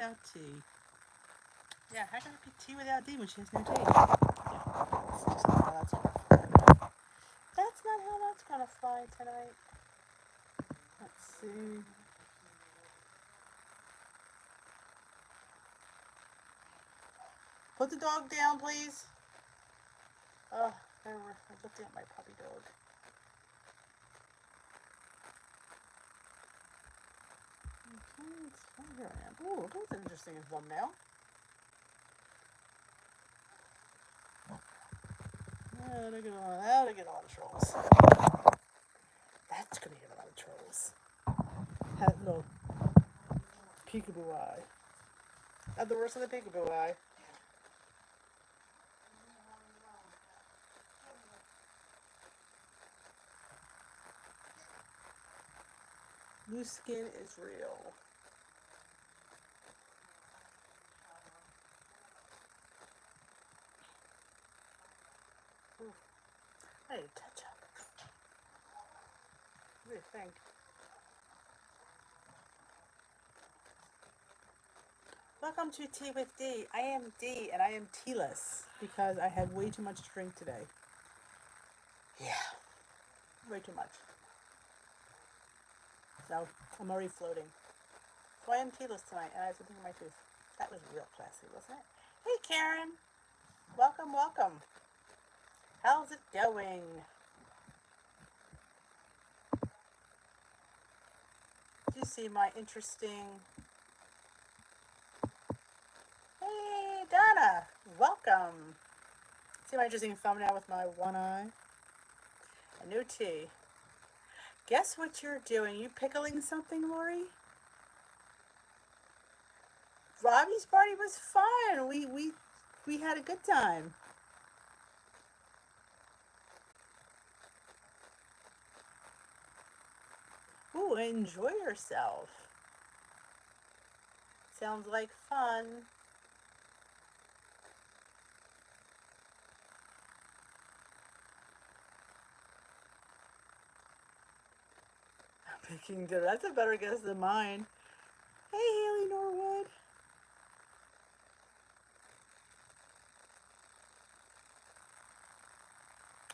without T. Yeah, how can it be tea without D when she has no T? Yeah, that's not how that's gonna fly tonight. Let's see. Put the dog down, please. Oh, I'm looking at my puppy dog. Okay, here I am. Ooh, that's an interesting thumbnail. That'll get a lot of trolls. That's gonna get a lot of trolls. Little peekaboo eye. Not the worst of the peekaboo eye. Loose skin is real. Ooh, I need to touch up. What do you think? Welcome to Tea with D. I am D and I am tealess because I had way too much to drink today. Yeah, way too much. So I'm already floating. So I am tealess tonight and I have something in my tooth. That was real classy, wasn't it? Hey Karen. Welcome, welcome. How's it going? Do you see my interesting... Hey Donna, welcome. See my interesting thumbnail with my one eye? A new tea. Guess what you're doing? You pickling something, Lori? Robbie's party was fun. We had a good time. Ooh, enjoy yourself. Sounds like fun. Picking dinner. That's a better guess than mine. Hey, Haley Norwood.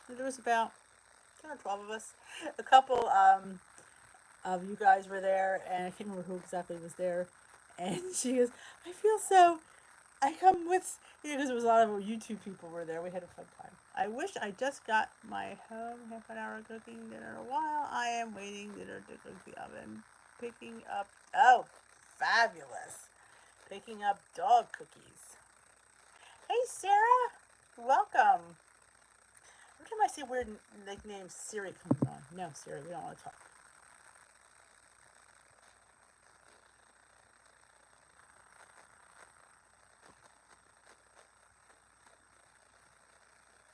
There was about 10 or 12 of us. A couple of you guys were there, and I can't remember who exactly was there. And she goes, I feel so... I come with... because there was a lot of YouTube people were there. We had a fun time. I wish I just got my home half an hour cooking dinner while I am waiting dinner to cook the oven. Picking up... Oh, fabulous. Picking up dog cookies. Hey, Sarah. Welcome. Every time I see weird nicknames, Siri comes on. No, Siri, we don't want to talk.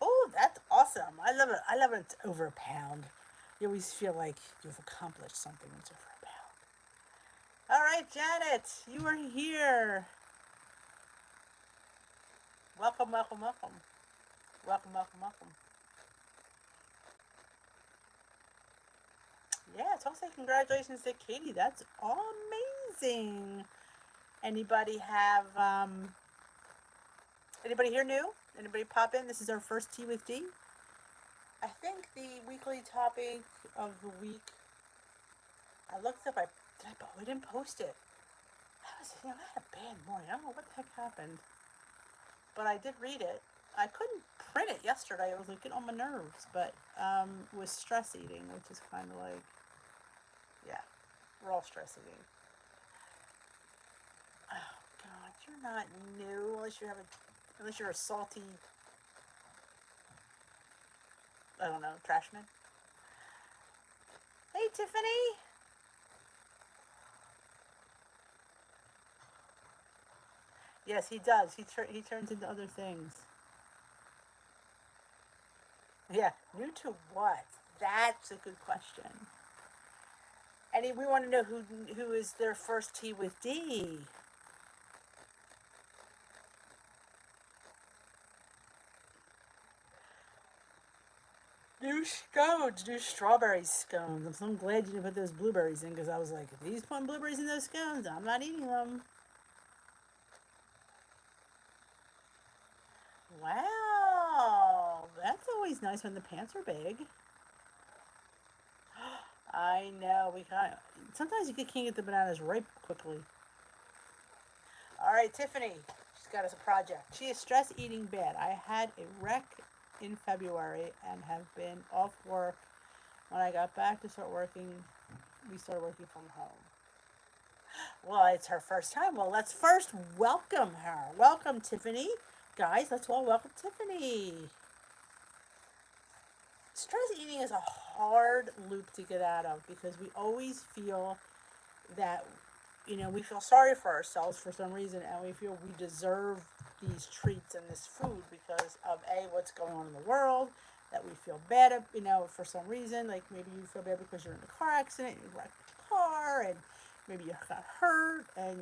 Oh, that's awesome. I love it. I love it. It's over a pound. You always feel like you've accomplished something when it's over a pound. All right, Janet, you are here. Welcome, welcome, welcome. Welcome, welcome, welcome. Yeah, so I'll say congratulations to Katie. That's amazing. Anybody have, anybody here new? Anybody pop in? This is our first Tea with D. I think the weekly topic of the week, I looked up, we didn't post it. I had a bad morning. I don't know what the heck happened. But I did read it. I couldn't print it yesterday. It was like getting on my nerves. But it was stress eating, which is kind of like, yeah, we're all stress eating. Oh, God, you're not new unless you're a salty, I don't know, trashman. Hey, Tiffany. Yes, he does. He turns into other things. Yeah, new to what? That's a good question. And we want to know who is their first Tea with D. New scones, new strawberry scones. I'm so glad you didn't put those blueberries in because I was like, if he's putting blueberries in those scones, I'm not eating them. Wow, that's always nice when the pants are big. I know, we kind of, sometimes you can't get the bananas ripe quickly. All right, Tiffany, she's got us a project. She is stress eating bad. I had a wreck in February and have been off work. When I got back to start working, we started working from home. Well, it's her first time. Well, let's first welcome her. Welcome, Tiffany. Guys, let's all welcome Tiffany. Stress eating is a hard loop to get out of because we always feel that, we feel sorry for ourselves for some reason, and we feel we deserve these treats and this food because of what's going on in the world, that we feel bad for some reason. Like maybe you feel bad because you're in a car accident, you wrecked your car, and maybe you got hurt, and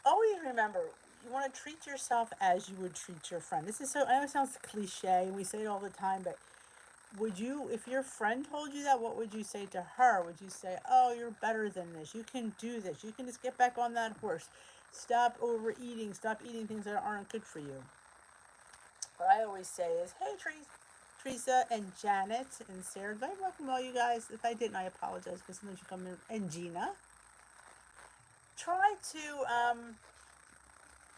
always remember, you want to treat yourself as you would treat your friend. This is so, I know it sounds cliche, and we say it all the time, but would you, if your friend told you that, what would you say to her? Would you say, oh, you're better than this, you can do this, you can just get back on that horse, stop overeating, stop eating things that aren't good for you? What I always say is, hey, Teresa and Janet and Sarah, I welcome all you guys. If I didn't, I apologize because sometimes you come in, and Gina. Try to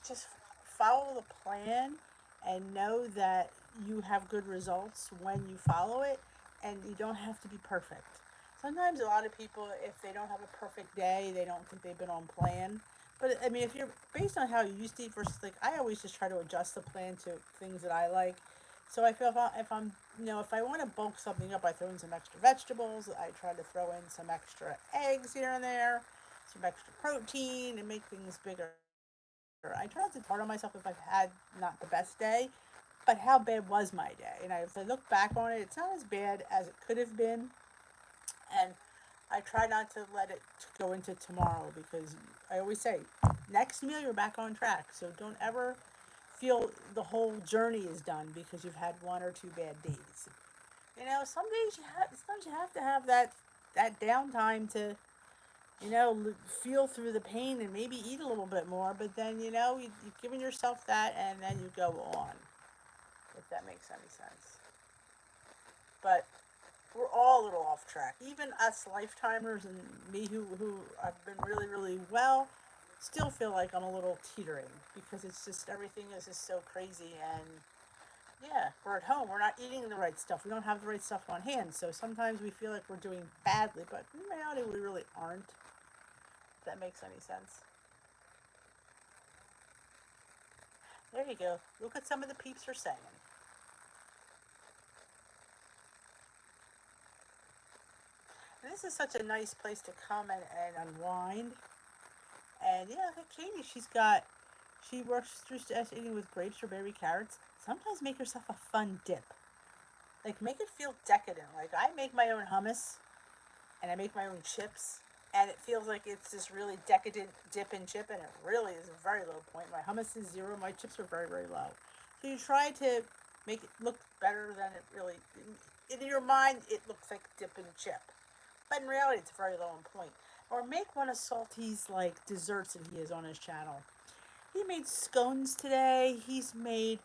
just follow the plan and know that you have good results when you follow it, and you don't have to be perfect. Sometimes a lot of people, if they don't have a perfect day, they don't think they've been on plan. But I mean, if you're based on how you used to eat versus, like, I always just try to adjust the plan to things that I like. So I feel if I'm if I want to bulk something up, I throw in some extra vegetables. I try to throw in some extra eggs here and there, some extra protein, and make things bigger. I try not to be hard on myself if I've had not the best day, but how bad was my day? And if I look back on it, it's not as bad as it could have been. And I try not to let it go into tomorrow because I always say, next meal you're back on track. So don't ever feel the whole journey is done because you've had one or two bad days. Some days sometimes you have to have that downtime to feel through the pain and maybe eat a little bit more, but then, you've given yourself that and then you go on, if that makes any sense. But we're all a little off track. Even us lifetimers and me who have been really, really well, still feel like I'm a little teetering because it's just everything is just so crazy. And yeah, we're at home. We're not eating the right stuff. We don't have the right stuff on hand. So sometimes we feel like we're doing badly, but in reality, we really aren't. If that makes any sense. There you go. Look at some of the peeps are saying. And this is such a nice place to come and unwind. And yeah, look at Katie. She works through stress eating with grapes or berry carrots. Sometimes make yourself a fun dip. Like make it feel decadent. Like I make my own hummus and I make my own chips. And it feels like it's this really decadent dip and chip, and it really is a very low point. My hummus is 0. My chips are very, very low. So you try to make it look better than it really. In your mind, it looks like dip and chip, but in reality, it's very low in point. Or make one of Salty's like desserts that he has on his channel. He made scones today. He's made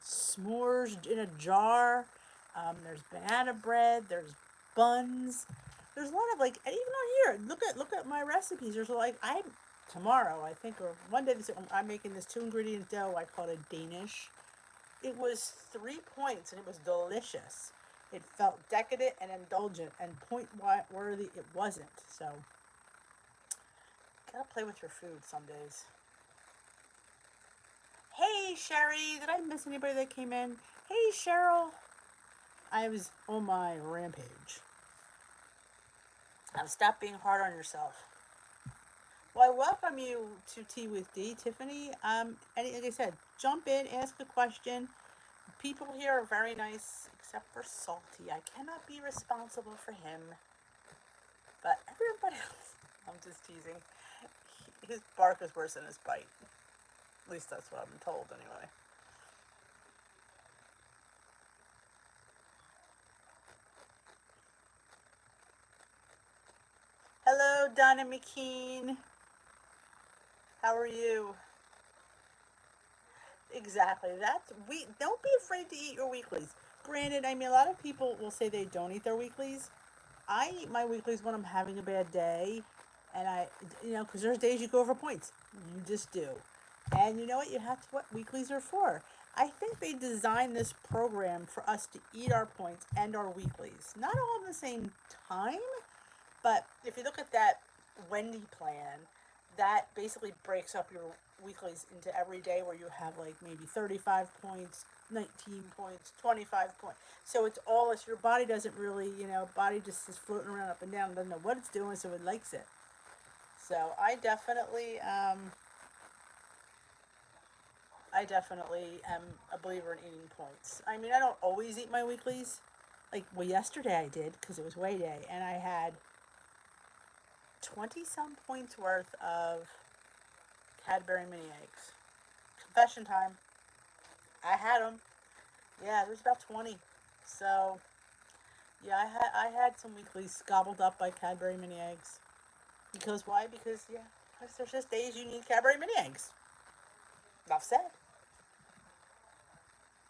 s'mores in a jar. There's banana bread. There's buns. There's a lot of like, and even on here, look at my recipes. There's like tomorrow I think, or one day I'm making this 2 ingredient dough. I call it Danish. It was 3 points and it was delicious. It felt decadent and indulgent, and point worthy it wasn't. So gotta play with your food some days. Hey Sherry, did I miss anybody that came in? Hey Cheryl, I was on my rampage. Now stop being hard on yourself. Well, I welcome you to Tea with Dee, Tiffany. And like I said, jump in, ask a question. People here are very nice, except for Salty. I cannot be responsible for him. But everybody else, I'm just teasing. His bark is worse than his bite. At least that's what I've been told, anyway. Hello, Donna McKean. How are you? Exactly. Don't be afraid to eat your weeklies. Granted, I mean, a lot of people will say they don't eat their weeklies. I eat my weeklies when I'm having a bad day, and because there's days you go over points. You just do. And you know what? You have to, what weeklies are for. I think they designed this program for us to eat our points and our weeklies. Not all at the same time, but if you look at that Wendy plan, that basically breaks up your weeklies into every day where you have like maybe 35 points, 19 points, 25 points. So it's all this, your body doesn't really, body just is floating around up and down, doesn't know what it's doing, so it likes it. So I definitely am a believer in eating points. I mean, I don't always eat my weeklies. Like, well, yesterday I did because it was weigh day, and I had 20 some points worth of Cadbury mini eggs. Confession time. I had them. Yeah, there was about 20. So, yeah, I had some weeklies gobbled up by Cadbury mini eggs. Because why? Because there's just days you need Cadbury mini eggs. Enough said.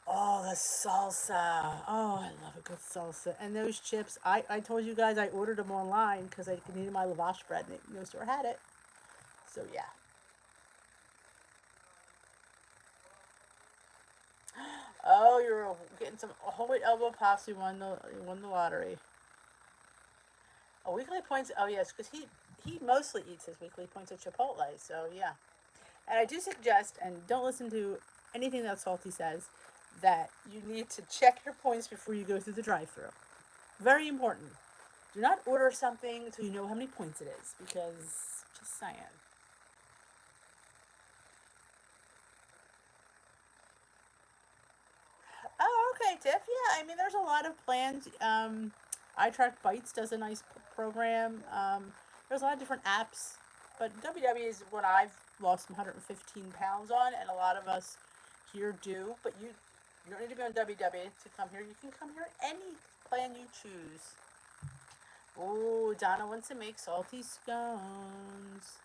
Oh, the salsa. Oh, I love a good salsa. And those chips, I told you guys I ordered them online because I needed my lavash bread and no store had it. So, yeah. Oh, you're getting some whole elbow pops. You won the lottery. A weekly points. Oh yes, because he mostly eats his weekly points at Chipotle. So yeah, and I do suggest, and don't listen to anything that Salty says, that you need to check your points before you go through the drive-through. Very important. Do not order something until you know how many points it is, because just saying. Oh, okay, Tiff. Yeah, I mean, there's a lot of plans. iTrack Bites does a nice program. There's a lot of different apps, but WW is what I've lost 115 pounds on, and a lot of us here do. But you don't need to be on WW to come here. You can come here any plan you choose. Oh, Donna wants to make salty scones.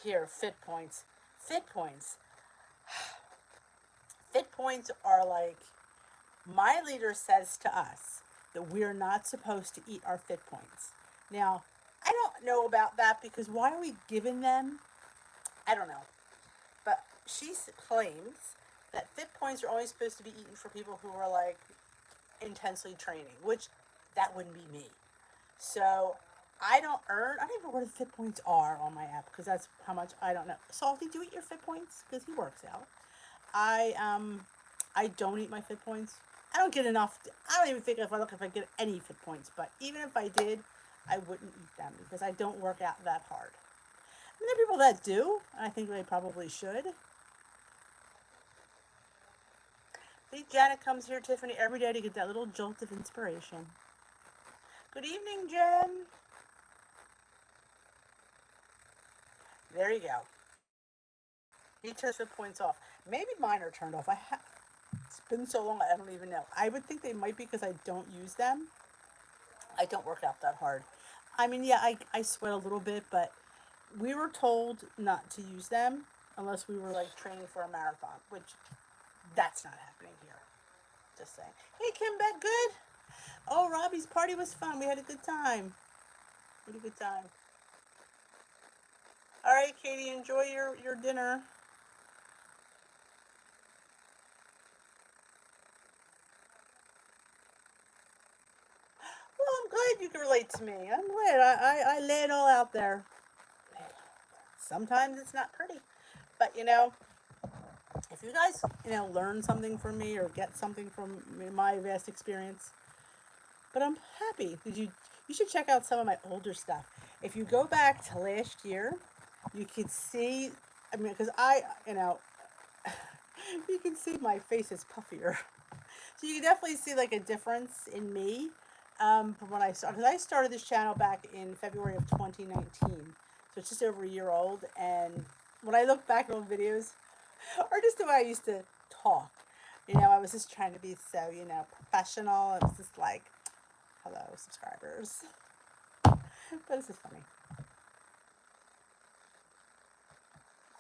Here, fit points. Fit points. Fit points are like, my leader says to us that we're not supposed to eat our fit points. Now, I don't know about that because why are we giving them? I don't know. But she claims that fit points are only supposed to be eaten for people who are like intensely training, which that wouldn't be me. So I don't even know what the fit points are on my app because that's how much I don't know. Salty, do you eat your fit points? Because he works out. I don't eat my fit points. I don't get enough. I don't even think if I get any fit points. But even if I did, I wouldn't eat them because I don't work out that hard. I mean, there are people that do. And I think they probably should. I think Janet comes here, Tiffany, every day to get that little jolt of inspiration. Good evening, Jen. There you go. He turns the points off. Maybe mine are turned off. It's been so long, I don't even know. I would think they might be because I don't use them. I don't work out that hard. I mean, yeah, I sweat a little bit, but we were told not to use them unless we were like training for a marathon, which that's not happening here. Just saying. Hey, Kim Beck, good? Oh, Robbie's party was fun. We had a good time. We had a good time. All right, Katie, enjoy your dinner. Well, I'm glad you can relate to me. I'm glad. I lay it all out there. Sometimes it's not pretty. But, if you guys, learn something from me or get something from my vast experience, but I'm happy. You should check out some of my older stuff. If you go back to last year, you could see, I mean, because you can see my face is puffier. So you can definitely see like a difference in me from when I started. Because I started this channel back in February of 2019. So it's just over a year old. And when I look back at old videos, or just the way I used to talk, I was just trying to be so, professional. It was just like, hello, subscribers. But this is funny.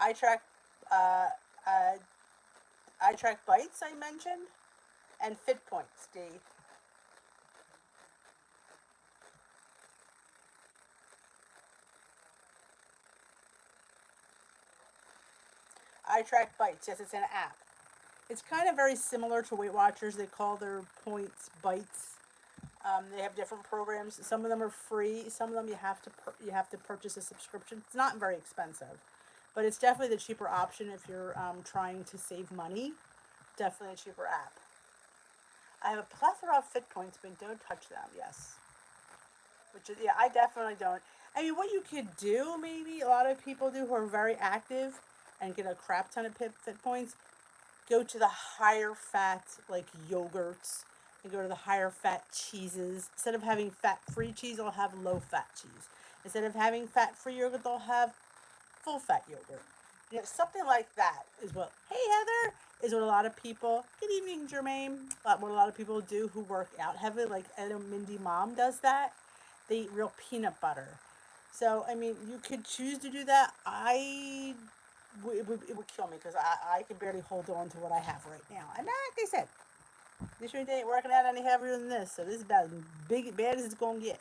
I track, Uh, eye track bites I mentioned, and fit points. D. Eye track bites. Yes, it's an app. It's kind of very similar to Weight Watchers. They call their points bites. They have different programs. Some of them are free. Some of them you have to purchase a subscription. It's not very expensive, but it's definitely the cheaper option if you're trying to save money. Definitely a cheaper app. I have a plethora of fit points, but don't touch them. Yes, which is, yeah, I definitely don't. I mean, what you could do, maybe a lot of people do who are very active and get a crap ton of fit points, go to the higher fat like yogurts and go to the higher fat cheeses. Instead of having fat free cheese, they'll have low fat cheese. Instead of having fat free yogurt, they'll have full fat yogurt. You know, something like that is what, hey Heather, is what a lot of people, good evening Jermaine, what a lot of people do who work out heavily, like I know Mindy Mom does that. They eat real peanut butter. So, I mean, you could choose to do that. It would kill me because I can barely hold on to what I have right now. And like I said, this really ain't working out any heavier than this. So this is about as bad as it's going to get.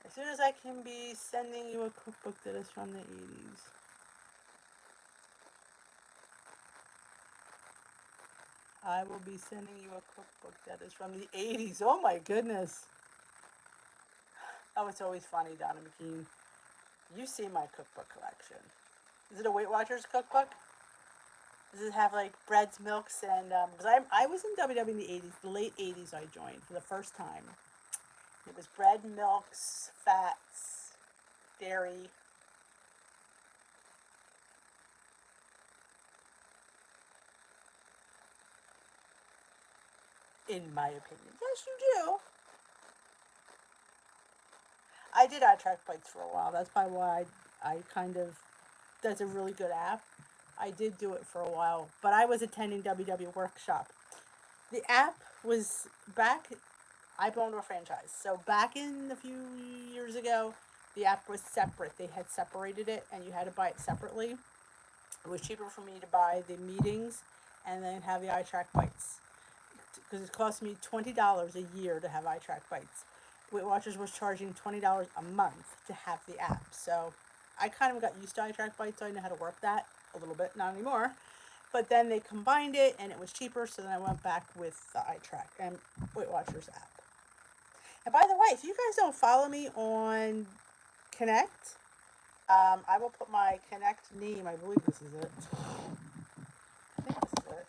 As soon as I can be sending you a cookbook that is from the 80s. I will be sending you a cookbook that is from the 80s. Oh my goodness. Oh, it's always funny, Donna McKean. You see my cookbook collection. Is it a Weight Watchers cookbook? Does it have like breads, milks, and because I was in WW in the 80s, the late 80s I joined for the first time. It was bread, milks, fats, dairy. In my opinion, yes, you do. I did eye track bites for a while. That's probably why I kind of. That's a really good app. I did do it for a while, but I was attending WW Workshop. The app was back. I belong to a franchise, so back in a few years ago, the app was separate. They had separated it, and you had to buy it separately. It was cheaper for me to buy the meetings and then have the eye track bites because it cost me $20 a year to have eye track bites. Weight Watchers was charging $20 a month to have the app, so I kind of got used to eye track bites, so I know how to work that a little bit. Not anymore, but then they combined it and it was cheaper, so then I went back with the eye track and Weight Watchers app. And by the way, if you guys don't follow me on Connect, I will put my Connect name. I believe this is it. I think this is it.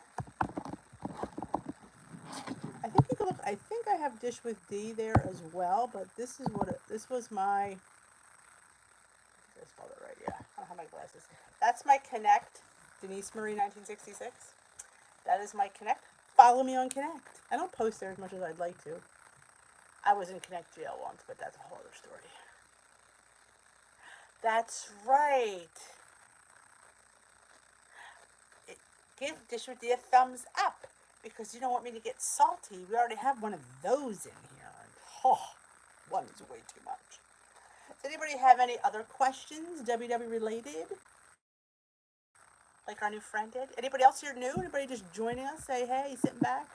I think you can look. I think I have Dish with D there as well, but this is what this was my. I spelled it right. Yeah, I don't have my glasses. That's my Connect, Denise Marie 1966. That is my Connect. Follow me on Connect. I don't post there as much as I'd like to. I was in Connect jail once, but that's a whole other story. That's right. Give Dish with D a thumbs up because you don't want me to get salty. We already have one of those in here. Oh, one is way too much. Does anybody have any other questions, WW related? Like our new friend did? Anybody else here new? Anybody just joining us? Say hey, sitting back?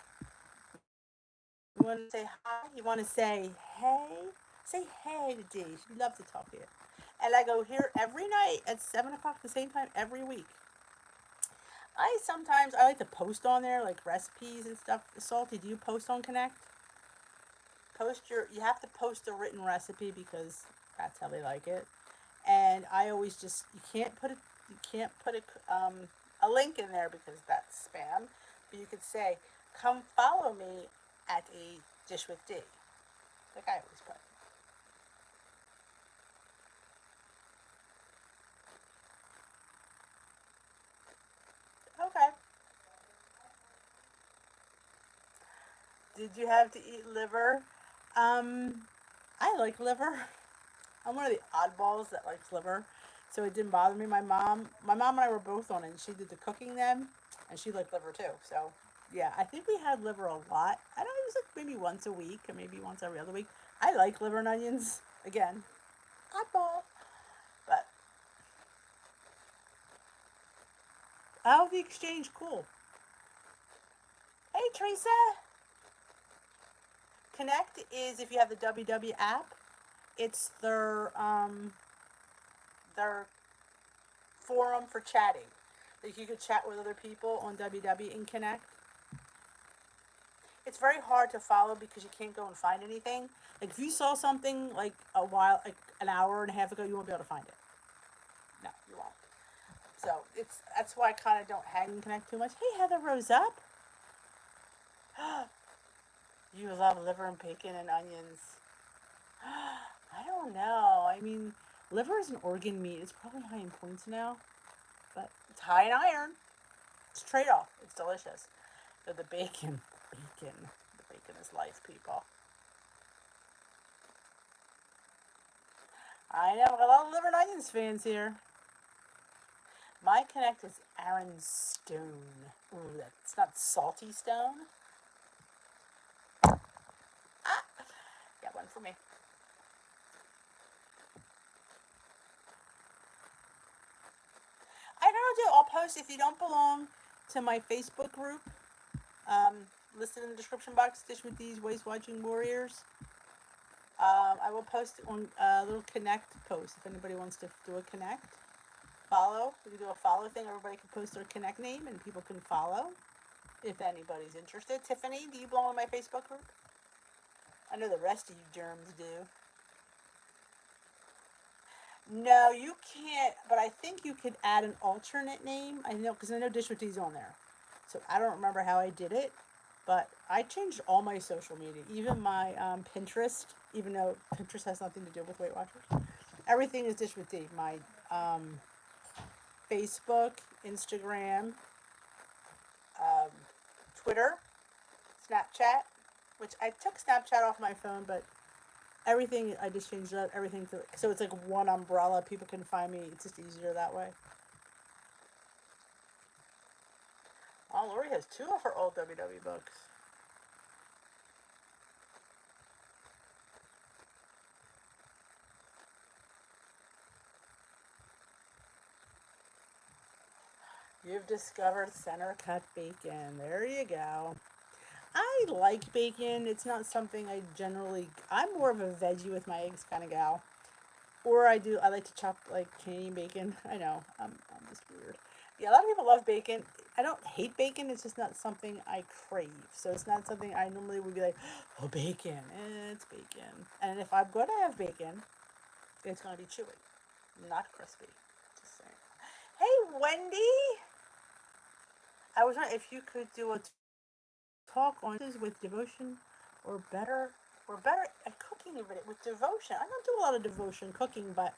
You want to say hi? You want to say hey? Say hey to Dee. She'd love to talk to you. And I go here every night at 7 o'clock the same time every week. I like to post on there like recipes and stuff. Salty, do you post on Connect? You have to post a written recipe because that's how they like it. And I always just you can't put a link in there because that's spam. But you could say, come follow me at a Dish with D. Like I always put. Okay. Did you have to eat liver? I like liver. I'm one of the oddballs that likes liver, so it didn't bother me. My mom and I were both on it, and she did the cooking then, and she liked liver too. So, yeah, I think we had liver a lot. I don't know, it was like maybe once a week, or maybe once every other week. I like liver and onions. Again, oddball, but How the exchange? Cool. Hey, Teresa. Connect is if you have the WW app. It's their forum for chatting. Like you could chat with other people on WW and Connect. It's very hard to follow because you can't go and find anything. Like if you saw something like like an hour and a half ago, you won't be able to find it. No, you won't. So that's why I kind of don't hang and connect too much. Hey, Heather rose up. You love liver and bacon and onions. I don't know. I mean, liver is an organ meat. It's probably high in points now, but it's high in iron. It's a trade-off. It's delicious. So the bacon. The bacon is life, people. I know, a lot of liver and onions fans here. My connect is Aaron Stone. Ooh, that's not salty stone. Ah, got one for me. I don't know. I'll post if you don't belong to my Facebook group. Listed in the description box. Dish with these Weight Watching Warriors. I will post on a little connect post if anybody wants to do a connect. Follow. We can do a follow thing. Everybody can post their connect name and people can follow if anybody's interested. Tiffany, do you belong to my Facebook group? I know the rest of you germs do. No, you can't, but I think you could add an alternate name. I know, because I know Dish with D's on there. So I don't remember how I did it, but I changed all my social media, even my Pinterest, even though Pinterest has nothing to do with Weight Watchers. Everything is Dish with D. My Facebook, Instagram, Twitter, Snapchat, which I took Snapchat off my phone, but everything, I just changed everything to, so it's like one umbrella. People can find me. It's just easier that way. Oh, Lori has 2 of her old WW books. You've discovered center cut bacon. There you go. I like bacon. It's not something I generally. I'm more of a veggie with my eggs kind of gal. Or I like to chop like Canadian bacon. I know. I'm just weird. Yeah, a lot of people love bacon. I don't hate bacon. It's just not something I crave. So it's not something I normally would be like, oh, bacon. It's bacon. And if I'm going to have bacon, it's going to be chewy, not crispy. Just saying. Hey, Wendy. I was wondering if you could do a talk on this with devotion or better at cooking with devotion. I don't do a lot of devotion cooking, but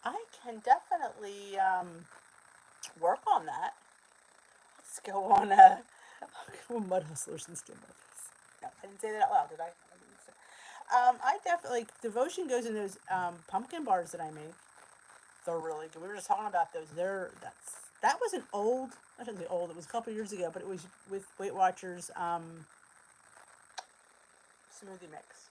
I can definitely work on that. Let's go on Mud Hustlers and Skin Buffers. No, I didn't say that out loud, did I? I definitely, devotion goes in those pumpkin bars that I make. They're really good. We were just talking about those. That was an old, I shouldn't say old, it was a couple years ago, but it was with Weight Watchers smoothie mix.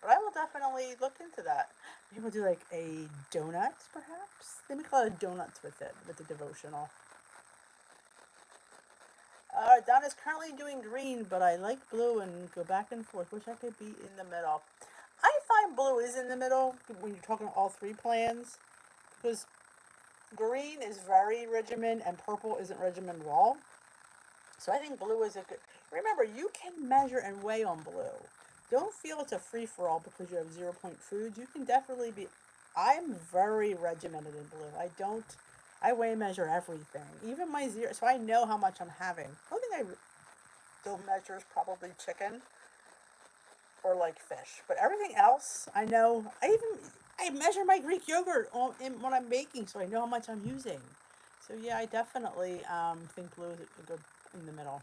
But I will definitely look into that. Maybe we'll do like a donuts, perhaps? They make a lot of donuts with it, with the devotional. Donna's currently doing green, but I like blue and go back and forth. Wish I could be in the middle. I find blue is in the middle when you're talking all 3 plans, because green is very regimen and purple isn't regimen at all. So I think blue is a good. Remember, you can measure and weigh on blue. Don't feel it's a free-for-all because you have 0-point foods. You can definitely be. I'm very regimented in blue. I weigh and measure everything, even my 0, so I know how much I'm having. The only thing I don't measure is probably chicken or like fish, but everything else I know. I measure my Greek yogurt when I'm baking, so I know how much I'm using. So yeah, I definitely think blue is a good in the middle.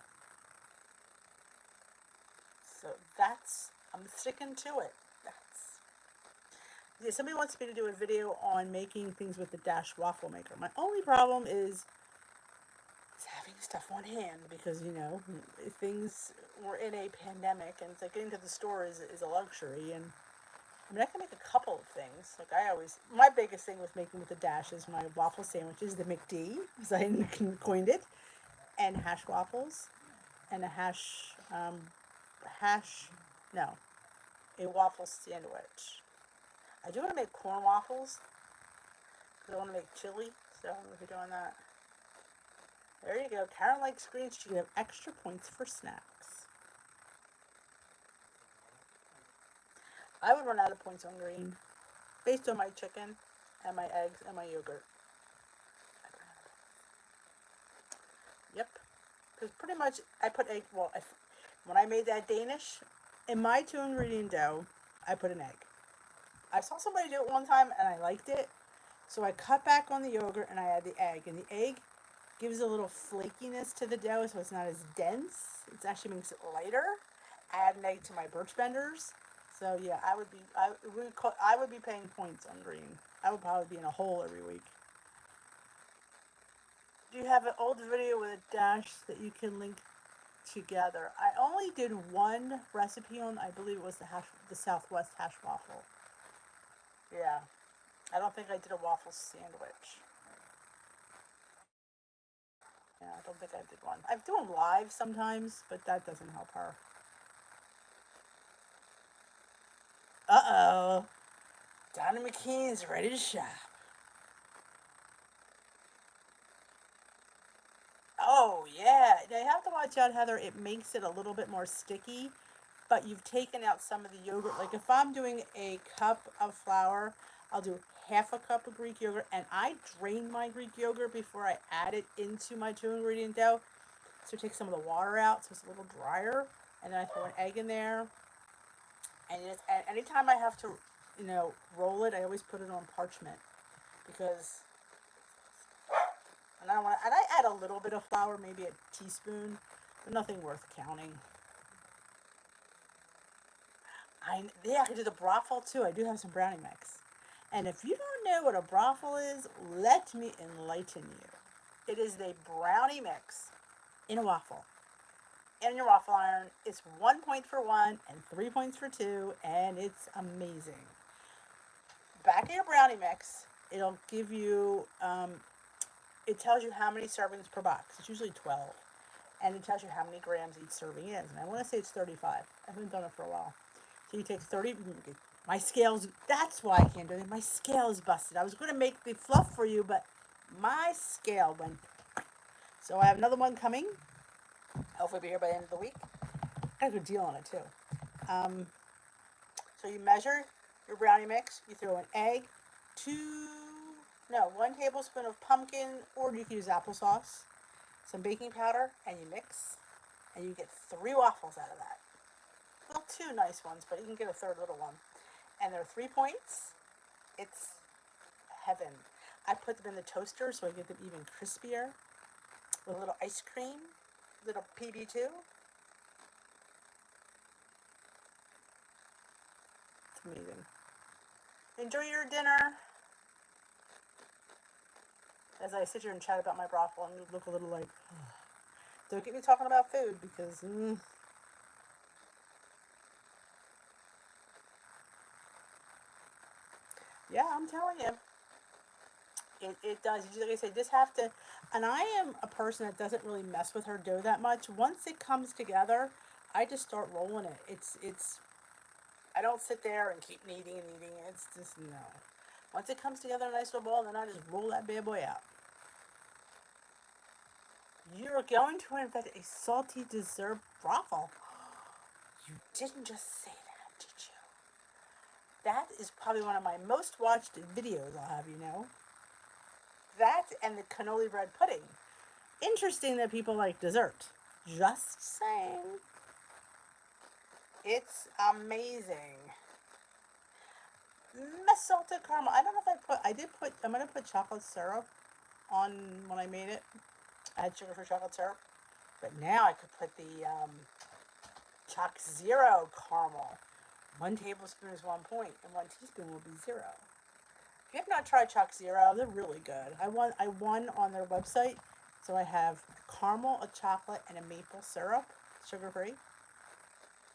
So I'm sticking to it. Yeah, somebody wants me to do a video on making things with the Dash waffle maker. My only problem is having stuff on hand because, things, we're in a pandemic and it's like getting to the store is a luxury, and I mean, I can make a couple of things. Like I always, my biggest thing with making with the dash is my waffle sandwiches, the McD, because I coined it, and hash waffles, and a hash, no, a waffle sandwich. I do want to make corn waffles because I want to make chili, so I'm going to be doing that. There you go. Karen likes greens. She can have extra points for snacks. I would run out of points on green based on my chicken and my eggs and my yogurt. Yep. Because pretty much I put egg. Well, when I made that Danish, in my 2 ingredient dough, I put an egg. I saw somebody do it one time and I liked it, so I cut back on the yogurt and I add the egg. And the egg gives a little flakiness to the dough, so it's not as dense. It actually makes it lighter. I add an egg to my birch benders. So yeah, I would be paying points on green. I would probably be in a hole every week. Do you have an old video with a dash that you can link together? I only did one recipe on, I believe it was the Southwest hash waffle. Yeah, I don't think I did a waffle sandwich. Yeah, I don't think I did one. I do them live sometimes, but that doesn't help her. Uh-oh. Donna McKean's ready to shop. Oh, yeah. Now you have to watch out, Heather. It makes it a little bit more sticky, but you've taken out some of the yogurt. Like if I'm doing a cup of flour, I'll do half a cup of Greek yogurt, and I drain my Greek yogurt before I add it into my 2 ingredient dough. So take some of the water out so it's a little drier, and then I throw an egg in there. And anytime I have to, roll it, I always put it on parchment because and I add a little bit of flour, maybe a teaspoon, but nothing worth counting. I can do the brothel too. I do have some brownie mix. And if you don't know what a brothel is, let me enlighten you. It is the brownie mix in a waffle. In your waffle iron, it's 1 point for one and 3 points for two, and it's amazing. Back in your brownie mix, it'll give you, it tells you how many servings per box. It's usually 12. And it tells you how many grams each serving is. And I want to say it's 35. I haven't done it for a while. So you take 30. My scale's, that's why I can't do it. My scale is busted. I was going to make the fluff for you, but my scale went. So I have another one coming. Hopefully be here by the end of the week. I have a good deal on it too. Um, so you measure your brownie mix. You throw an egg, 1 tablespoon of pumpkin, or you can use applesauce, some baking powder, and you mix. And you get 3 waffles out of that. Well, 2 nice ones, but you can get a third little one. And they're 3 points. It's heaven. I put them in the toaster so I get them even crispier. With a little ice cream, little PB2. It's amazing. Enjoy your dinner. As I sit here and chat about my brothel, and look a little like, don't get me talking about food because. Yeah, I'm telling you. It does. Like I said, just have to. And I am a person that doesn't really mess with her dough that much. Once it comes together, I just start rolling it. It's. I don't sit there and keep kneading and kneading. It's just no. Once it comes together in a nice little ball, then I just roll that bad boy out. You're going to invent a salty dessert brothel. You didn't just say that, did you? That is probably one of my most watched videos, I'll have you know. That and the cannoli bread pudding. Interesting that people like dessert. Just saying. It's amazing. Salted caramel. I don't know if I'm going to put chocolate syrup on when I made it. I had sugar-free chocolate syrup. But now I could put the Choc Zero caramel. 1 tablespoon is 1 point, and 1 teaspoon will be 0. If you have not tried Choc Zero, they're really good. I won on their website, so I have caramel, a chocolate, and a maple syrup, sugar-free.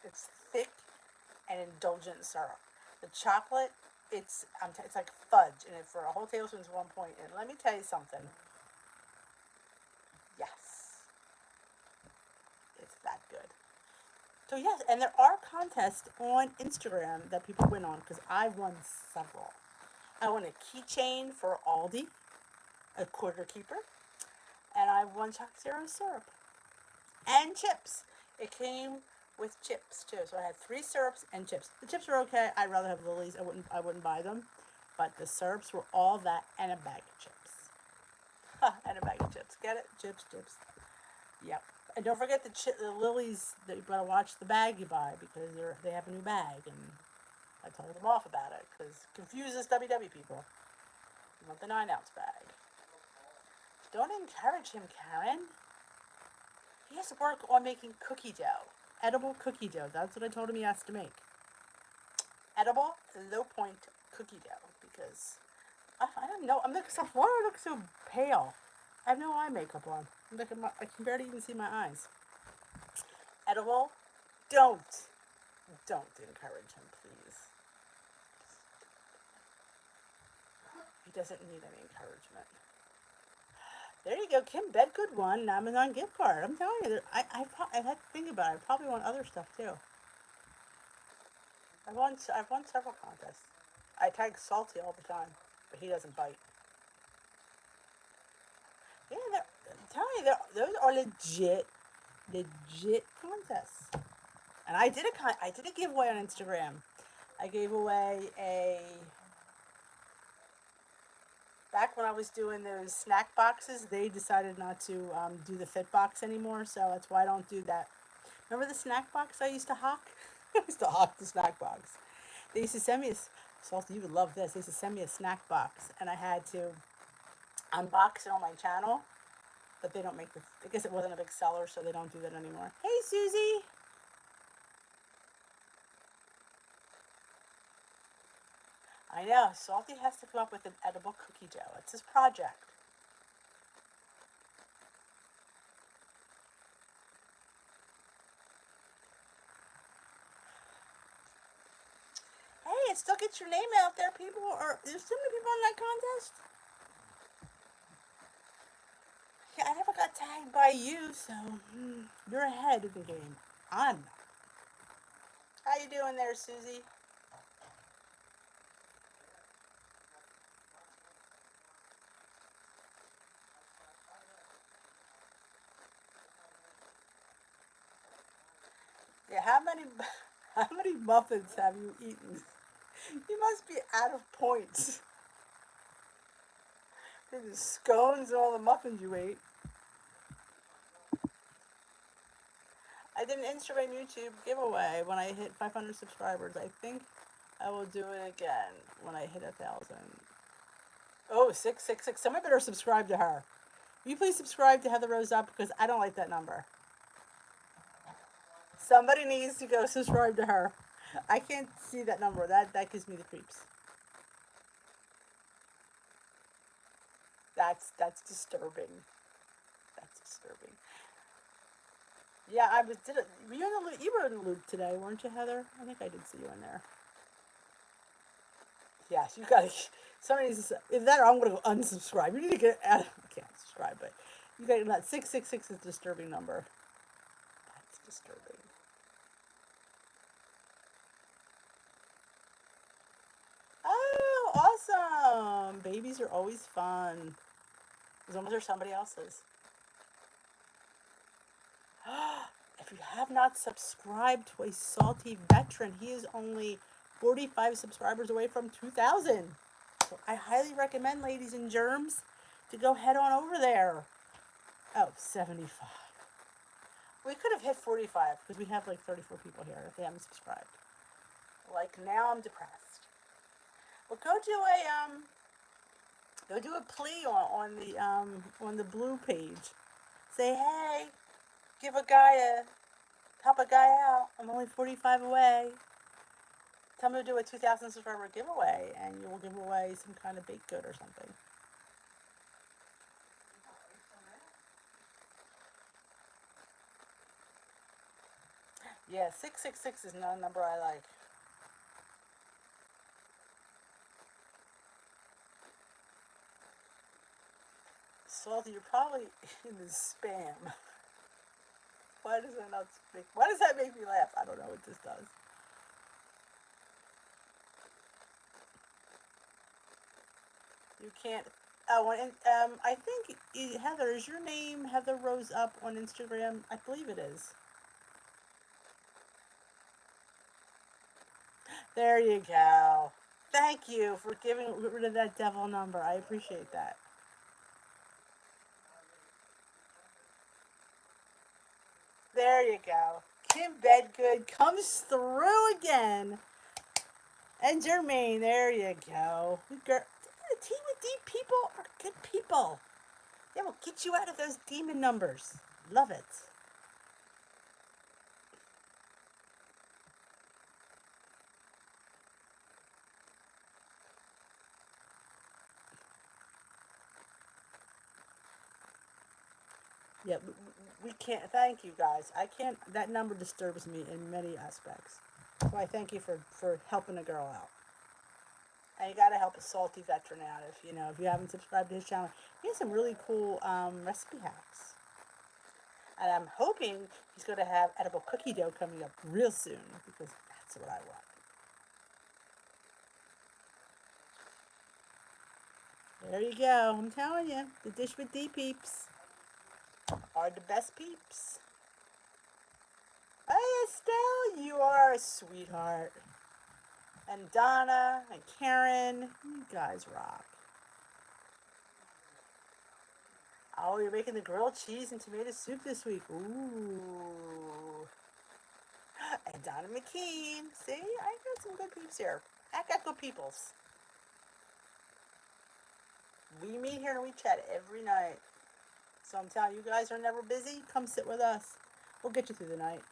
It's thick and indulgent syrup. The chocolate, it's like fudge, and for a whole tablespoon is 1 point. And let me tell you something. Yes, it's that good. So yes, and there are contests on Instagram that people win on because I won several. I won a keychain for Aldi, a quarter keeper, and I won chocolate zero syrup and chips. It came with chips too, so I had 3 syrups and chips. The chips were okay. I'd rather have Lily's. I wouldn't buy them, but the syrups were all that and a bag of chips. And a bag of chips. Get it? Chips, chips. Yep. And don't forget the Lily's. That you better watch the bag you buy because they have a new bag, and I told them off about it because it confuses WW people. You want the 9-ounce bag. Don't encourage him, Karen. He has to work on making cookie dough. Edible cookie dough. That's what I told him he has to make. Edible, low point cookie dough. Because I don't know. Why do I look so pale? I have no eye makeup on. I can barely even see my eyes. Edible, don't encourage him, please. He doesn't need any encouragement. There you go, Kim Bedgood won an Amazon gift card. I'm telling you, I had to think about it. I probably won other stuff too. I've won several contests. I tag Salty all the time, but he doesn't bite. Yeah, I'm telling you, those are legit contests. And I did a giveaway on Instagram. I gave away back when I was doing those snack boxes, they decided not to do the fit box anymore, so that's why I don't do that. Remember the snack box I used to hawk? I used to hawk the snack box. They used to send me Salty, you would love this. They used to send me a snack box, and I had to unbox it on my channel, but they don't make I guess it wasn't a big seller, so they don't do that anymore. Hey, Susie! I know, Salty has to come up with an edible cookie dough. It's his project. Hey, it still gets your name out there, people. There's so many people in that contest. Yeah, I never got tagged by you, so you're ahead of the game. I'm not. How you doing there, Susie? Yeah, how many muffins have you eaten? You must be out of points. The scones and all the muffins you ate. I did an Instagram YouTube giveaway when I hit 500 subscribers. I think I will do it again when I hit 1,000. Oh, 666. Somebody better subscribe to her. Will you please subscribe to Heather Rose Up because I don't like that number. Somebody needs to go subscribe to her. I can't see that number. That gives me the creeps. That's disturbing. That's disturbing. Yeah, I was. You were in the loop today, weren't you, Heather? I think I did see you in there. Yes, you gotta. Somebody needs to. If that, or I'm gonna go unsubscribe. You need to get. I can't subscribe, but you got that 666 is a disturbing number. That's disturbing. Oh, awesome! Babies are always fun. As long as they're somebody else's. If you have not subscribed to a Salty Veteran, he is only 45 subscribers away from 2,000. So I highly recommend, ladies and germs, to go head on over there. Oh, 75. We could have hit 45 because we have like 34 people here if they haven't subscribed. Like, now I'm depressed. Well, go do a plea on the blue page. Say, hey, help a guy out. I'm only 45 away. Tell me to do a 2,000 subscriber giveaway, and you will give away some kind of baked good or something. Yeah, 666 is not a number I like. Salty, you're probably in the spam. Why does that not make? Why does that make me laugh? I don't know what this does. You can't. Oh, and I think Heather, is your name Heather Rose Up on Instagram? I believe it is. There you go. Thank you for getting rid of that devil number. I appreciate that. There you go. Kim Bedgood comes through again. And Jermaine, there you go. The Tea with Deep people are good people. They will get you out of those demon numbers. Love it. Yeah, we can't. Thank you guys. I can't. That number disturbs me in many aspects. So I thank you for helping a girl out. And you got to help a salty veteran out if you haven't subscribed to his channel. He has some really cool recipe hacks. And I'm hoping he's going to have edible cookie dough coming up real soon because that's what I want. There you go. I'm telling you, the Dish with D peeps are the best peeps. Hey, Estelle, you are a sweetheart. And Donna and Karen, you guys rock. Oh, you're making the grilled cheese and tomato soup this week. Ooh. And Donna McKean. See, I got some good peeps here. I got good peoples. We meet here and we chat every night. So I'm telling you, guys are never busy. Come sit with us. We'll get you through the night.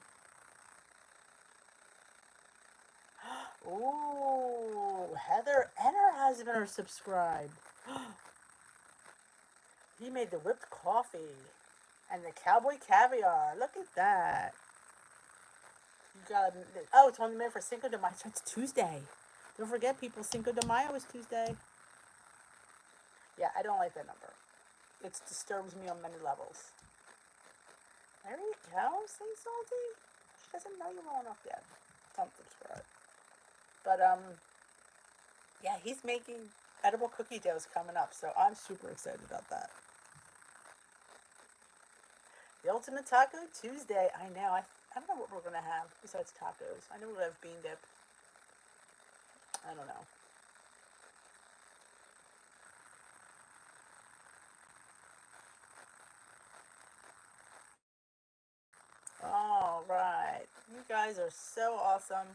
Ooh, Heather and her husband are subscribed. He made the whipped coffee and the cowboy caviar. Look at that. You got it's on the minute for Cinco de Mayo. It's Tuesday. Don't forget, people. Cinco de Mayo is Tuesday. Yeah, I don't like that number. It disturbs me on many levels. There you go. See, Salty. She doesn't know you well enough yet. Don't subscribe. But yeah, he's making edible cookie doughs coming up, so I'm super excited about that. The Ultimate Taco Tuesday. I know. I don't know what we're gonna have besides tacos. I know we're gonna have bean dip. I don't know. All right, you guys are so awesome.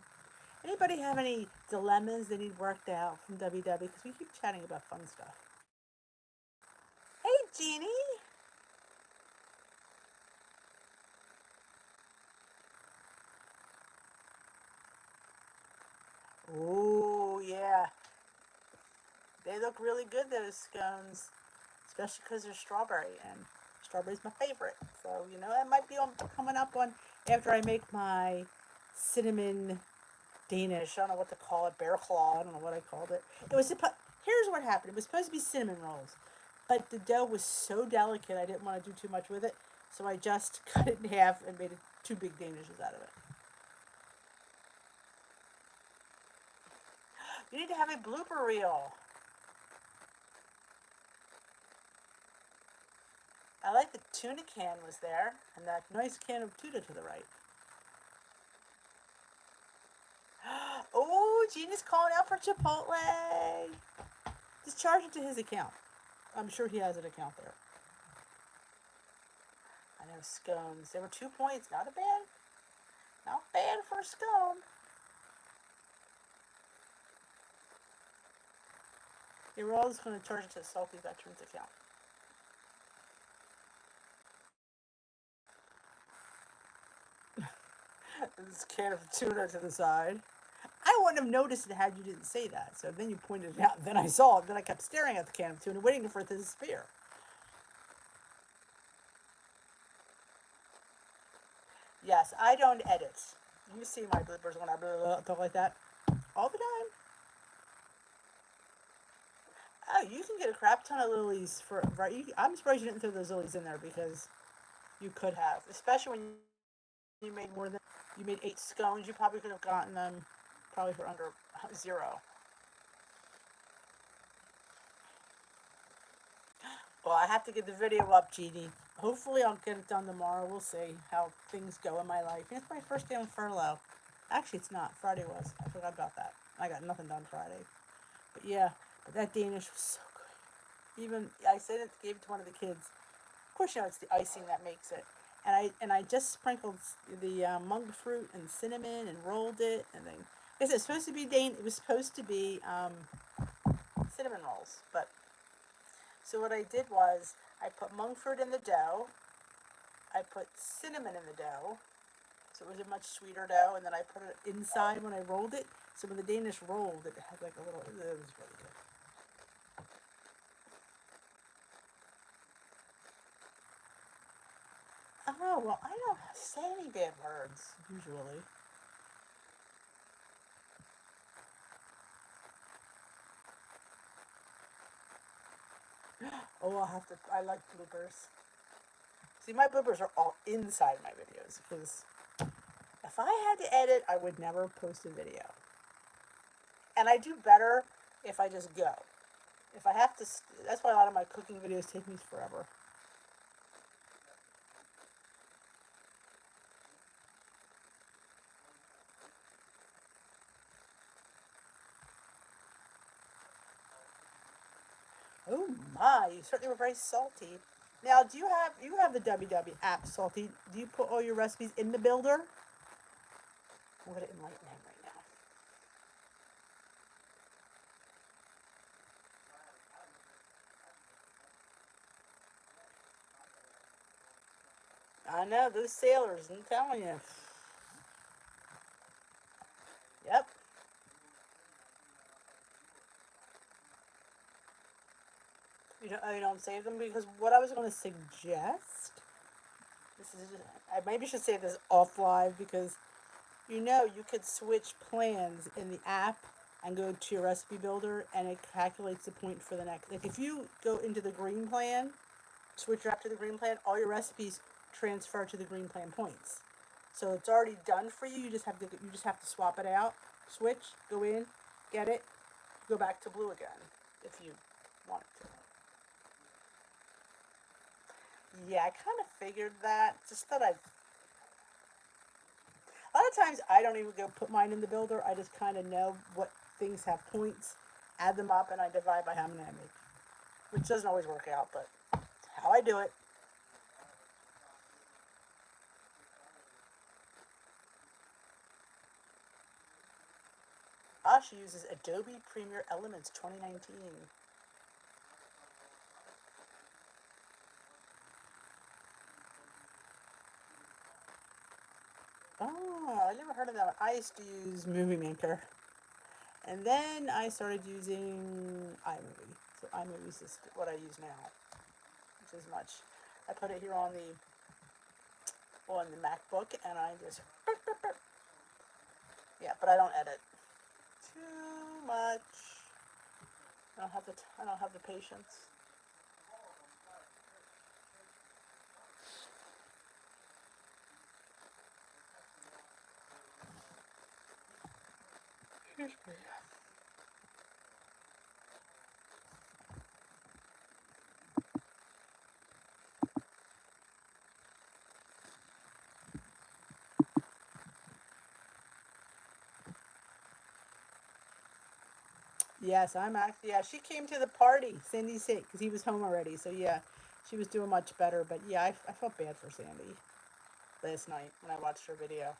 Anybody have any dilemmas they need worked out from WW? Because we keep chatting about fun stuff. Hey, Jeannie. Ooh, yeah. They look really good, those scones. Especially because they're strawberry. And strawberry's my favorite. So, that might be coming up on after I make my cinnamon Danish. I don't know what to call it. Bear claw. I don't know what I called it. Here's what happened. It was supposed to be cinnamon rolls. But the dough was so delicate, I didn't want to do too much with it. So I just cut it in half and made two big Danishes out of it. You need to have a blooper reel. I like the tuna can was there, and that nice can of tuna to the right. Oh, Gina's calling out for Chipotle. Just charge it to his account. I'm sure he has an account there. I know scones. There were 2 points. Not bad for a scone. Yeah, we're all just going to charge it to the Salty Veterans account. This can of tuna to the side. I wouldn't have noticed it had you didn't say that. So then you pointed it out. Then I saw it. Then I kept staring at the can of tuna, waiting for it to disappear. Yes, I don't edit. You see my bloopers when I talk like that all the time. Oh, you can get a crap ton of lilies for right. I'm surprised you didn't throw those lilies in there because you could have, especially when you made more than you made 8 scones. You probably could have gotten them probably for under 0. Well, I have to get the video up, Jeannie. Hopefully, I'll get it done tomorrow. We'll see how things go in my life. It's my first day on furlough. Actually, it's not. Friday was. I forgot about that. I got nothing done Friday. But yeah, but that Danish was so good. Even I said it, gave it to one of the kids. Of course, you know it's the icing that makes it. And I just sprinkled the monk fruit and cinnamon and rolled it, and then I guess it's supposed to be It was supposed to be cinnamon rolls, but so what I did was I put monk fruit in the dough. I put cinnamon in the dough, so it was a much sweeter dough, and then I put it inside when I rolled it. So when the Danish rolled, it had like a little. It was really good. Oh well, I don't say any bad words usually. Oh, I'll have to. I like bloopers. See, my bloopers are all inside my videos because if I had to edit, I would never post a video. And I do better if I just go. If I have to, that's why a lot of my cooking videos take me forever. Oh my, you certainly were very salty. Now, do you have the WW app, Salty? Do you put all your recipes in the builder? I'm gonna enlighten him right now. I know those sailors. I'm telling you. Yep. You don't save them because what I was going to suggest. This is. I maybe should say this off live because you could switch plans in the app and go to your recipe builder and it calculates the point for the next. Like if you go into the green plan, switch your app to the green plan, all your recipes transfer to the green plan points. So it's already done for you. You just have to swap it out, switch, go in, get it, go back to blue again if you want to. Yeah, I kind of figured that. Just that a lot of times I don't even go put mine in the builder. I just kind of know what things have points, add them up, and I divide by how many I make, which doesn't always work out, but it's how I do it. She uses Adobe Premiere Elements 2019. Oh, I never heard of that one. I used to use Movie Maker. And then I started using iMovie. So iMovie is what I use now, which is much. I put it here on the MacBook, and I just yeah, but I don't edit too much. I don't have the patience. Yes, I'm actually. Yeah, she came to the party. Sandy's sick because he was home already. So yeah, she was doing much better. But yeah, I felt bad for Sandy last night when I watched her video.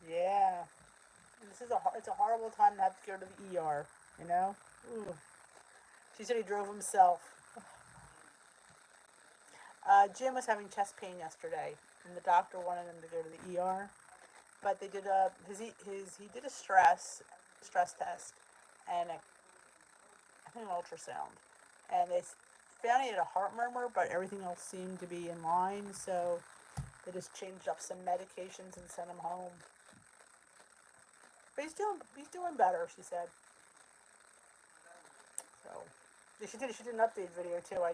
Yeah, it's a horrible time to have to go to the ER. You know. Ooh. She said he drove himself. Jim was having chest pain yesterday, and the doctor wanted him to go to the ER. But they did he did a stress test, and I think an ultrasound, and they found he had a heart murmur, but everything else seemed to be in line. So they just changed up some medications and sent him home. But he's doing better, she said. So she did an update video too.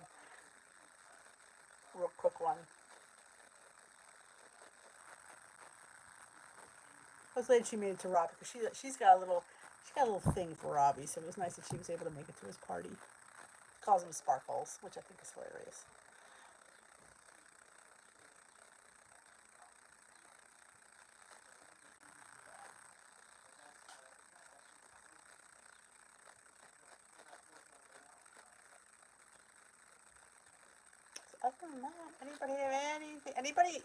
Real quick one. I was glad she made it to Robbie because she's got a little thing for Robbie, so it was nice that she was able to make it to his party. Calls him Sparkles, which I think is hilarious. So other than that, anybody have anything? Anybody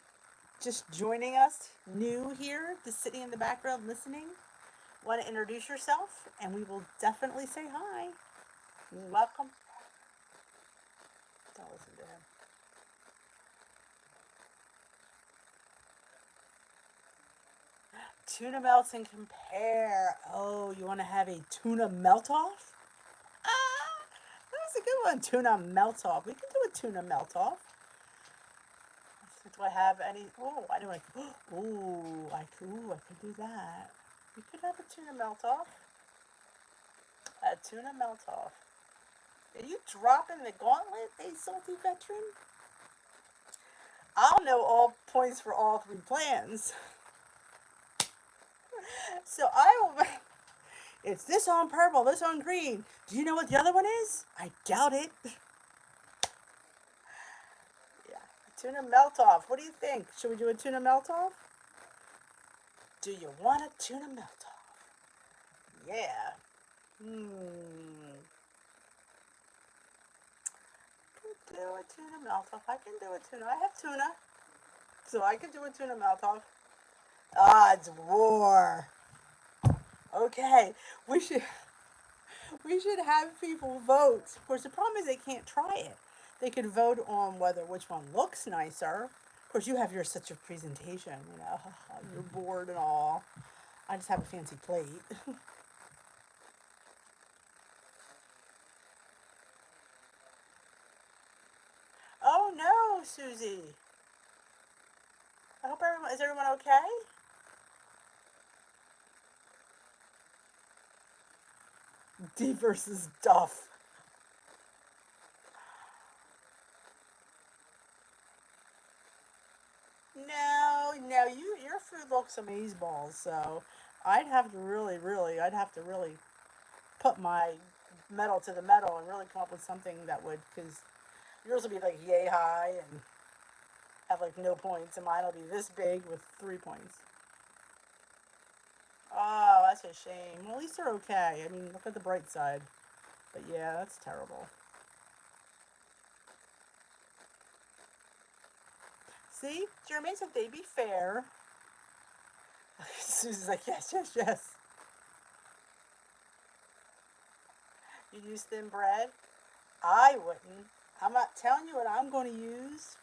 just joining us, new here, just sitting in the background listening? Want to introduce yourself, and we will definitely say hi. Welcome. Don't listen to him. Tuna melts and compare. Oh, you want to have a tuna melt off? Ah, that was a good one. Tuna melt off. We can do a tuna melt off. Do I have any? Oh, I don't. I could do that. We could have a tuna melt off. A tuna melt off. Are you dropping the gauntlet, a salty veteran? I'll know all points for all three plans. So I will. It's this on purple, this on green. Do you know what the other one is? I doubt it. Yeah, tuna melt off. What do you think? Should we do a tuna melt off? Do you want a tuna melt off? Yeah. Could do a tuna melt off. I can do a tuna. I have tuna, so I can do a tuna melt off. Odds war. Okay, we should have people vote. Of course, the problem is they can't try it. They could vote on which one looks nicer. Of course, you have such a presentation, you're bored and all. I just have a fancy plate. Oh no, Susie. I hope everyone okay? D versus Duff. No, your food looks amazeballs, so I'd have to really put my metal to the metal and really come up with something that would, because yours will be like yay high and have like no points, and mine will be this big with 3 points. Oh, that's a shame. Well, at least they're okay. I mean, look at the bright side. But yeah, that's terrible. See? Jermaine said they'd be fair. Susie's like, yes, yes, yes. You use thin bread? I wouldn't. I'm not telling you what I'm going to use.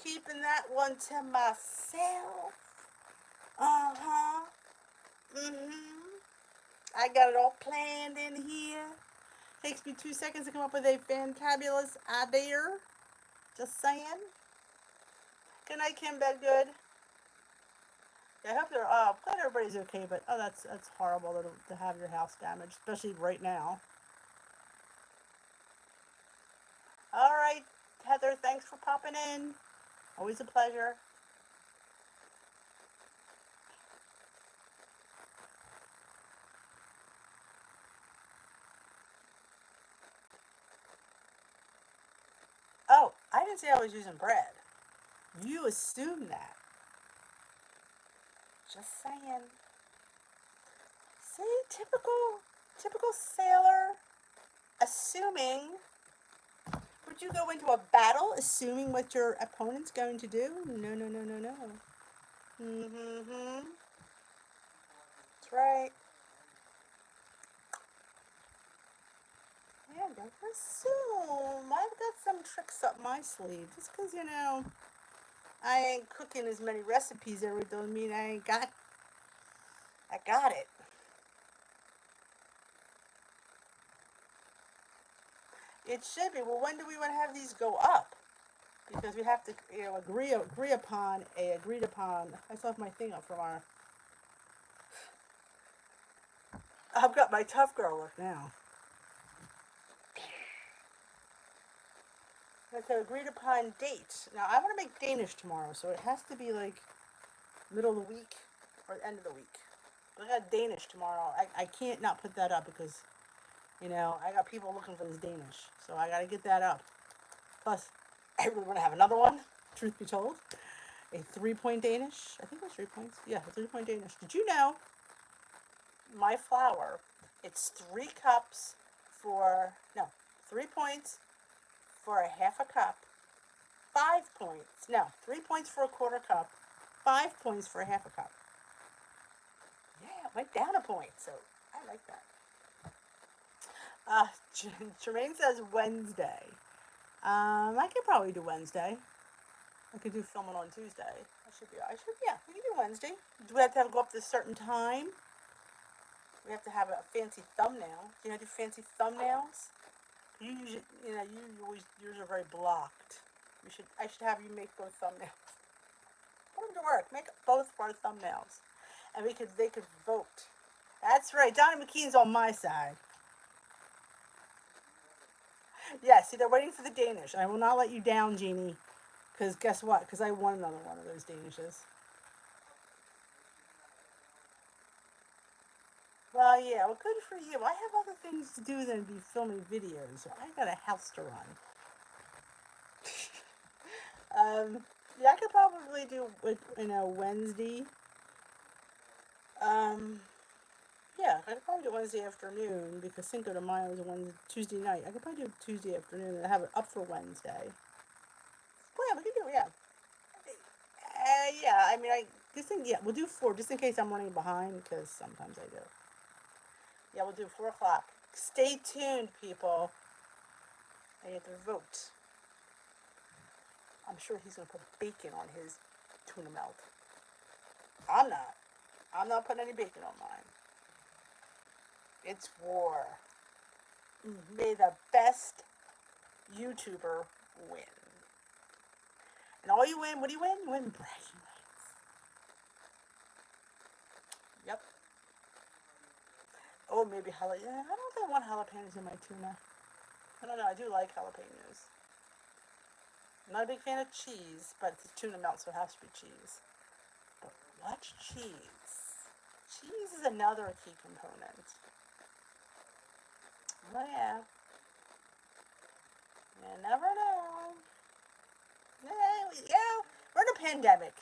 Keeping that one to myself. Uh-huh. I got it all planned in here. Takes me 2 seconds to come up with a fantabulous idea. Just saying. Good night, Kim Bedgood. Yeah, I hope they're. Glad everybody's okay, but that's horrible to have your house damaged, especially right now. All right, Heather. Thanks for popping in. Always a pleasure. Oh, I didn't say I was using bread. You assume that. Just saying. See, typical sailor. Assuming. Would you go into a battle assuming what your opponent's going to do? No, no, no, no, no. That's right. Yeah, don't assume. I've got some tricks up my sleeve. Just because, I ain't cooking as many recipes every day doesn't mean I got it. It should be. Well, when do we want to have these go up? Because we have to, agree upon a agreed upon. I still have my thing up from our. I've got my tough girl look now. It's an agreed upon date. Now I want to make Danish tomorrow, so it has to be like middle of the week or the end of the week. But I got Danish tomorrow. I can't not put that up because, I got people looking for this Danish, so I got to get that up. Plus, I really want to have another one. Truth be told, a 3-point Danish. I think it was 3 points. Yeah, a 3-point Danish. Did you know? My flour. It's 3 cups for 3 points for a half a cup. 5 points. No, 3 points for a quarter cup. 5 points for a half a cup. Yeah, it went down a point, so I like that. Jermaine says Wednesday. I could probably do Wednesday. I could do filming on Tuesday. Yeah, we can do Wednesday. Do we have to go up to a certain time? We have to have a fancy thumbnail. Do you know how to do fancy thumbnails? You usually, yours are very blocked. I should have you make both thumbnails. Put them to work. Make both for our thumbnails. And they could vote. That's right. Donna McKean's on my side. Yeah, see, they're waiting for the Danish. I will not let you down, Jeannie. Because guess what? Because I won another one of those Danishes. Well, yeah, well, good for you. I have other things to do than be filming videos, so I got a house to run. Yeah, I could probably do, Wednesday. Yeah, I could probably do Wednesday afternoon because Cinco de Mayo is Tuesday night. I could probably do Tuesday afternoon and have it up for Wednesday. Well, yeah, we could do, yeah. Yeah, I mean, we'll do 4 just in case I'm running behind because sometimes I do. Yeah, we'll do 4 o'clock. Stay tuned, people. I have to vote. I'm sure he's going to put bacon on his tuna melt. I'm not. I'm not putting any bacon on mine. It's war. May the best YouTuber win. And all you win, what do you win? You win bragging rights. Yep. Oh, maybe jalapeno. I don't know if I want jalapenos in my tuna. I don't know. I do like jalapenos. I'm not a big fan of cheese, but it's tuna melt, so it has to be cheese. But what's cheese? Cheese is another key component. Oh, yeah. You never know. Yeah, we're in a pandemic,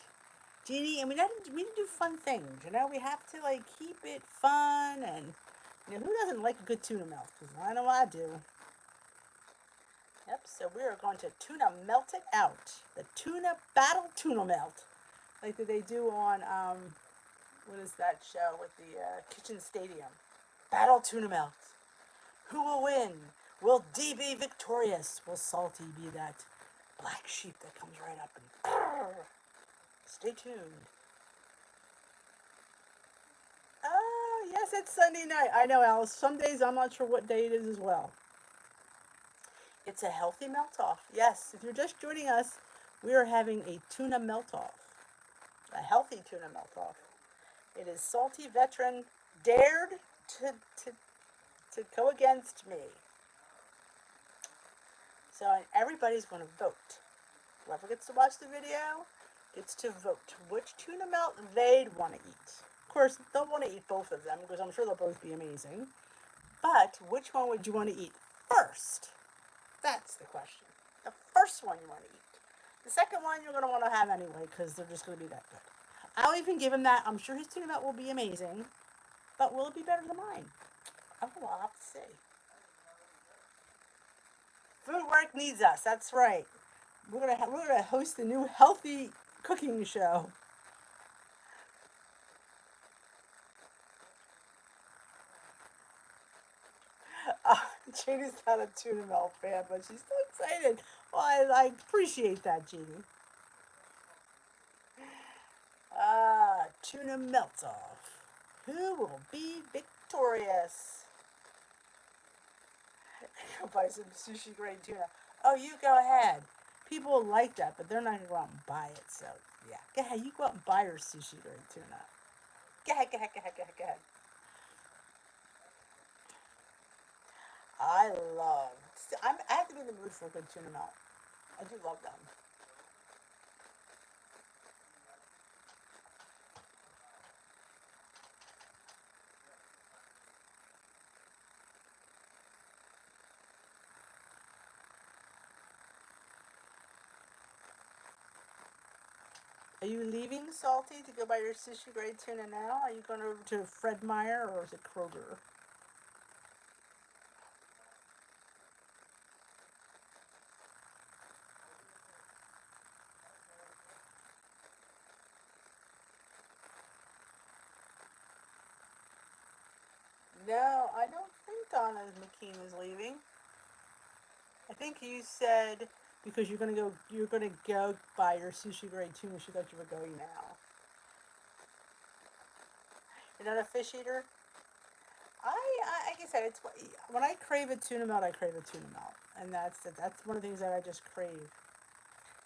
Jeannie, and we need to do fun things. We have to keep it fun, and who doesn't like a good tuna melt? Because I know I do. Yep. So we are going to tuna melt it out. The tuna battle tuna melt, like that they do on what is that show with the Kitchen Stadium? Battle tuna melt. Who will win? Will Dee be victorious? Will Salty be that black sheep that comes right up and stay tuned. Oh, yes, it's Sunday night. I know, Alice. Some days I'm not sure what day it is as well. It's a healthy melt-off. Yes, if you're just joining us, we are having a tuna melt-off. A healthy tuna melt-off. It is Salty Veteran dared to go against me. So everybody's going to vote. Whoever gets to watch the video gets to vote which tuna melt they'd want to eat. Of course, they'll want to eat both of them because I'm sure they'll both be amazing. But which one would you want to eat first? That's the question. The first one you want to eat. The second one you're going to want to have anyway because they're just going to be that good. I'll even give him that. I'm sure his tuna melt will be amazing. But will it be better than mine? Oh, I'll have to see. Food Work needs us. That's right. We're gonna host the new healthy cooking show. Jeannie's not a tuna melt fan, but she's so excited. Well, I appreciate that, Jeannie. Tuna melt off. Who will be victorious? Go buy some sushi grade tuna. Oh, you go ahead. People like that, but they're not gonna go out and buy it. So yeah, go ahead. You go out and buy your sushi grade tuna. Go ahead, go ahead, go ahead, go ahead, go ahead. I love. I have to be in the mood for a good tuna melt. I do love them. Are you leaving Salty to go buy your sushi grade tuna now? Are you going over to Fred Meyer or is it Kroger? No, I don't think Donna McKean is leaving. I think you said because you're gonna go buy your sushi grade tuna. She thought you were going now. You're not a fish eater. Like I said, it's when I crave a tuna melt, I crave a tuna melt, and that's one of the things that I just crave.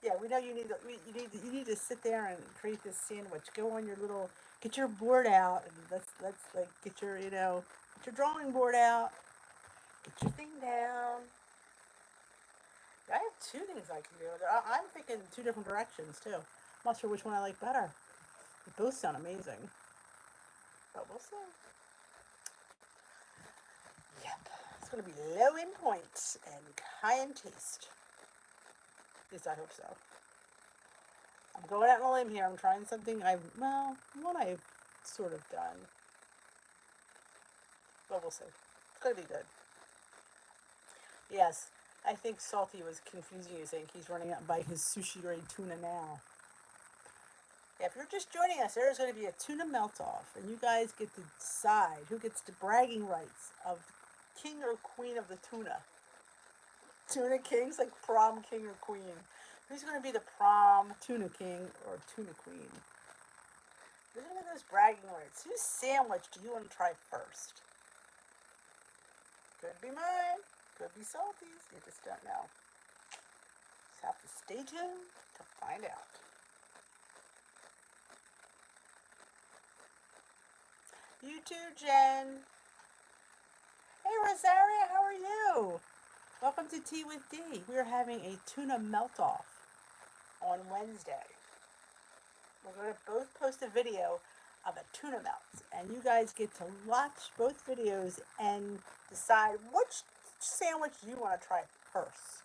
Yeah, we know you need to sit there and create this sandwich. Go on your little get your board out and let's like get your drawing board out. Get your thing down. I have two things I can do. I'm thinking two different directions too. I'm not sure which one I like better. They both sound amazing, but we'll see. Yep, it's gonna be low in points and high in taste. At least I hope so. I'm going out on a limb here. I'm trying something one I've sort of done, but we'll see. It's gonna be good. Yes, I think Salty was confusing you, saying he's running out and buy his sushi grade tuna now. Yeah, if you're just joining us, there is going to be a tuna melt off, and you guys get to decide who gets the bragging rights of king or queen of the tuna. Tuna kings, like prom king or queen. Who's going to be the prom tuna king or tuna queen? Who's going to get those bragging rights? Whose sandwich do you want to try first? Could be mine. Could be Salty's. You just don't know. Just have to stay tuned to find out. You too, Jen. Hey, Rosaria, how are you? Welcome to Tea with Dee. We're having a tuna melt-off on Wednesday. We're going to both post a video of a tuna melt, and you guys get to watch both videos and decide which sandwich you want to try first.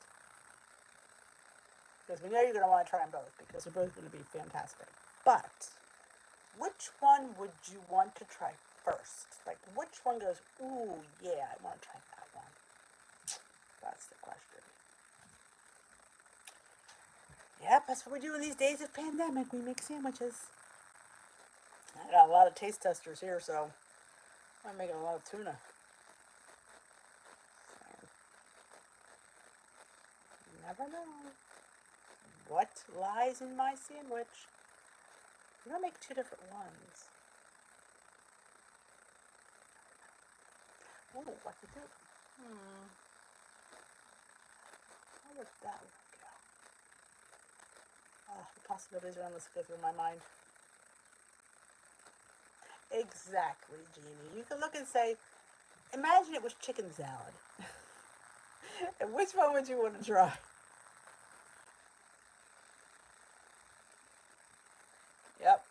Because we know you're going to want to try them both because they're both going to be fantastic. But which one would you want to try first? Like, which one goes, ooh, yeah, I want to try that one? That's the question. Yep, that's what we do in these days of pandemic. We make sandwiches. I got a lot of taste testers here, so I'm making a lot of tuna. You never know what lies in my sandwich. I'm gonna make two different ones. Oh, what to do? How would that work out? The possibilities are endless go through my mind. Exactly, Jeannie. You can look and say, imagine it was chicken salad. And which one would you want to try? Yep.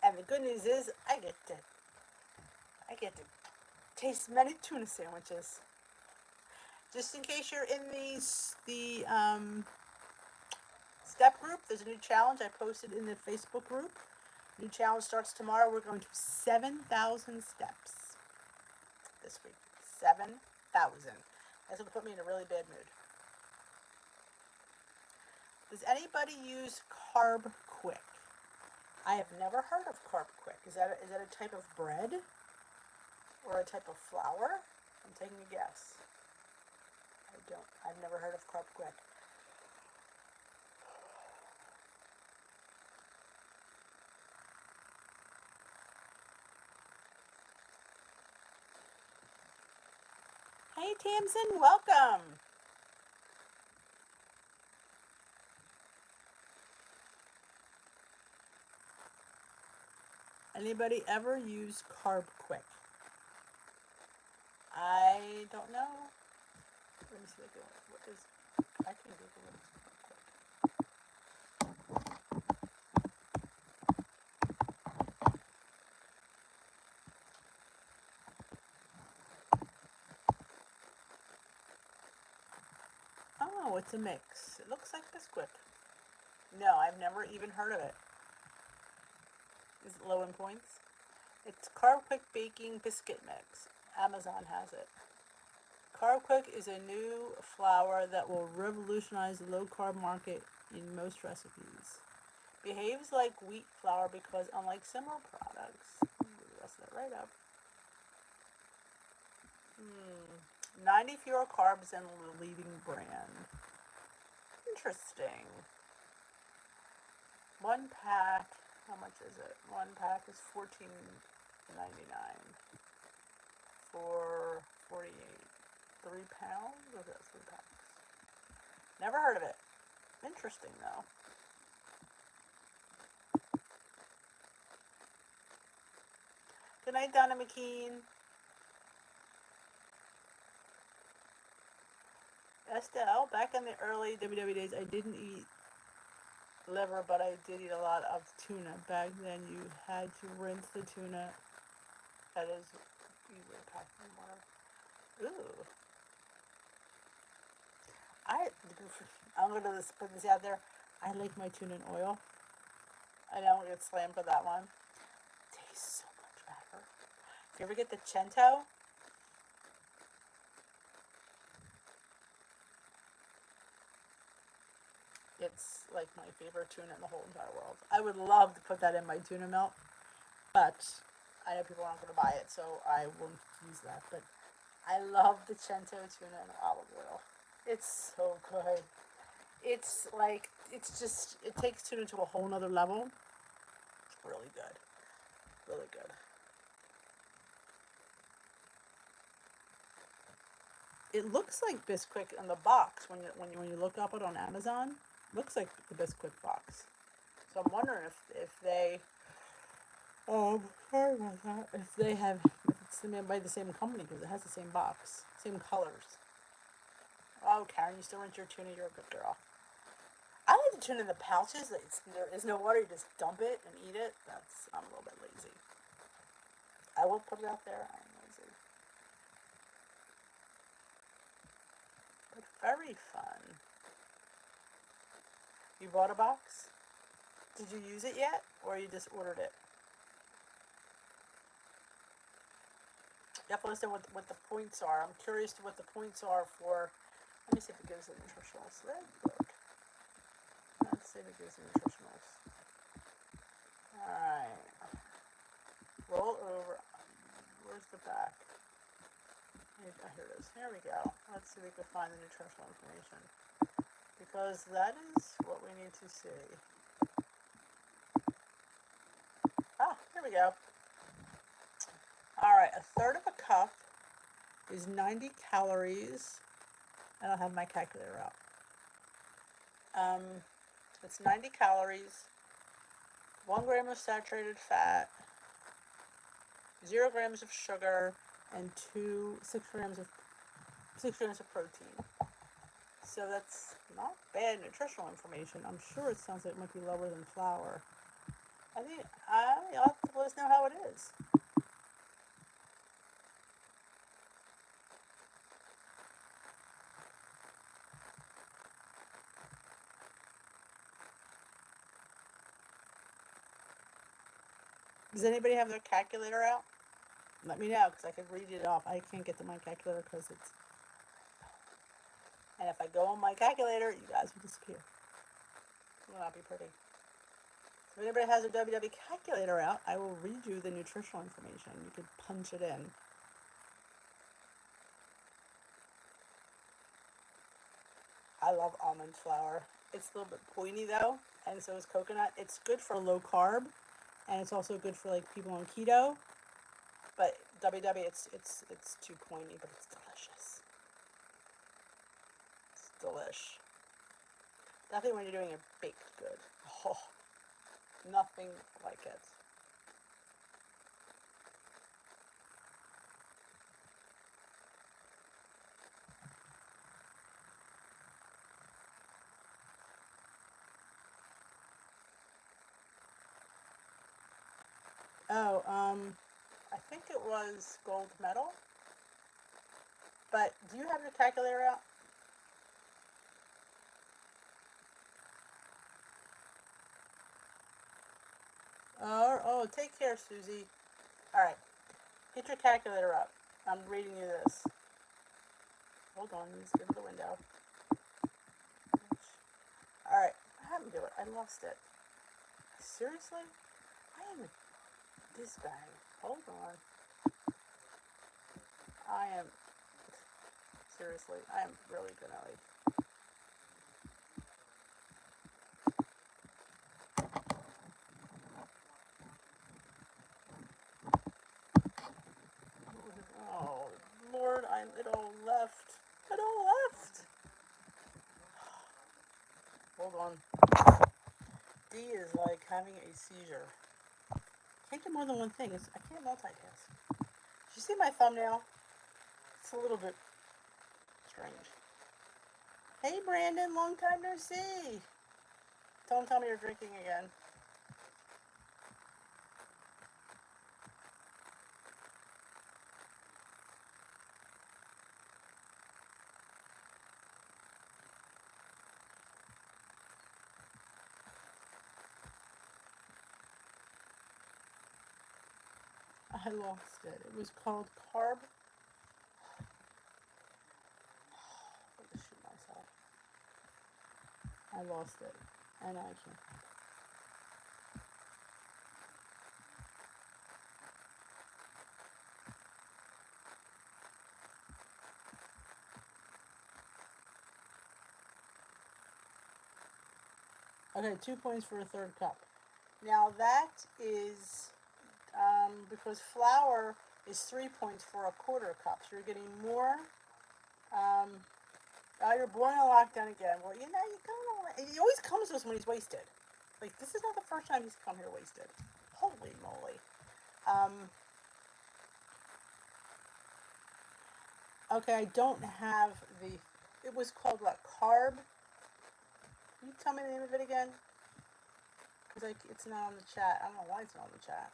And the good news is I get to taste many tuna sandwiches. Just in case you're in the step group, there's a new challenge I posted in the Facebook group. New challenge starts tomorrow. We're going to 7,000 steps this week. 7,000. That's going to put me in a really bad mood. Does anybody use Carb Quick? I have never heard of Carb Quick. Is that a type of bread or a type of flour? I'm taking a guess. I've never heard of Carb Quick. Hey Tamsin, welcome. Anybody ever use Carb Quick? I don't know. Let me see what is. I can Google it. Oh, it's a mix. It looks like Bisquick. No, I've never even heard of it. Is it low in points? It's Carb Quick Baking Biscuit Mix. Amazon has it. Carb Quick is a new flour that will revolutionize the low carb market in most recipes. Behaves like wheat flour because, unlike similar products, do the rest of that right up. 90 fewer carbs than the leading brand. Interesting. One pack, how much is it? One pack is $14.99 for 48. 3 pounds? Or is that 3 packs? Never heard of it. Interesting though. Good night, Donna McKean. Estelle, back in the early WW days, I didn't eat liver, but I did eat a lot of tuna. Back then, you had to rinse the tuna. That is usually packed in water. Ooh. I'm going to put this out there. I like my tuna in oil. I don't get slammed for that one. It tastes so much better. If you ever get the Cento, it's like my favorite tuna in the whole entire world. I would love to put that in my tuna melt, but I know people aren't going to buy it, so I won't use that. But I love the Cento tuna in olive oil. It's so good. It's like, it takes tuna to a whole nother level. It's really good. Really good. It looks like Bisquick in the box when you look up it on Amazon. Looks like the Bisquick box. So I'm wondering if they sorry about that. If it's made by the same company, because it has the same box, same colors. Oh, Karen, you still rinse your tuna. You're a good girl. I like the tuna in the pouches. There is no water. You just dump it and eat it. I'm a little bit lazy. I will put it out there. I'm lazy. But very fun. You bought a box? Did you use it yet? Or you just ordered it? You have to listen what the points are. I'm curious to what the points are for. Let me see if it gives the nutritionals. Look. Let's see if it gives the nutritionals. Alright. Roll over. Where's the back? Here it is. Here we go. Let's see if we can find the nutritional information. Because that is what we need to see. Ah, here we go. Alright, a third of a cup is 90 calories. I don't have my calculator out. It's 90 calories, 1 gram of saturated fat, 0 grams of sugar, and 6 grams of protein. So that's not bad nutritional information. I'm sure it sounds like it might be lower than flour. I think you'll have to let us know how it is. Does anybody have their calculator out? Let me know, because I can read it off. I can't get to my calculator because it's... And if I go on my calculator, you guys will disappear. It will not be pretty. So if anybody has a WW calculator out, I will read you the nutritional information. You can punch it in. love almond flour. It's a little bit pointy though, and so is coconut. It's good for low carb, and it's also good for like people on keto. But WW, it's too pointy, but it's delicious. It's delish. Definitely when you're doing it baked good. Oh, nothing like it. Oh, I think it was gold medal. But do you have your calculator out? Oh, take care, Susie. All right, get your calculator up. I'm reading you this. Hold on, let's go to the window. All right, what happened to it? I lost it. Seriously? I am this bag. Hold on. I am seriously. I am really gonna like. Oh Lord, it all left. It all left. Hold on. D is like having a seizure. Can't do more than one thing. I can't multitask. Did you see my thumbnail? It's a little bit strange. Hey Brandon, long time no see. Don't tell me you're drinking again. I lost it. It was called carb. I'm gonna shoot myself. I lost it. And I can't. Okay, 2 points for a third cup. Now that is because flour is 3 points for a quarter cup. So you're getting more. You're blowing a lockdown again. Well, you know, he always comes to us when he's wasted. Like, this is not the first time he's come here wasted. Holy moly. Okay, I don't have it was called what, carb? Can you tell me the name of it again? Because it's not on the chat. I don't know why it's not on the chat.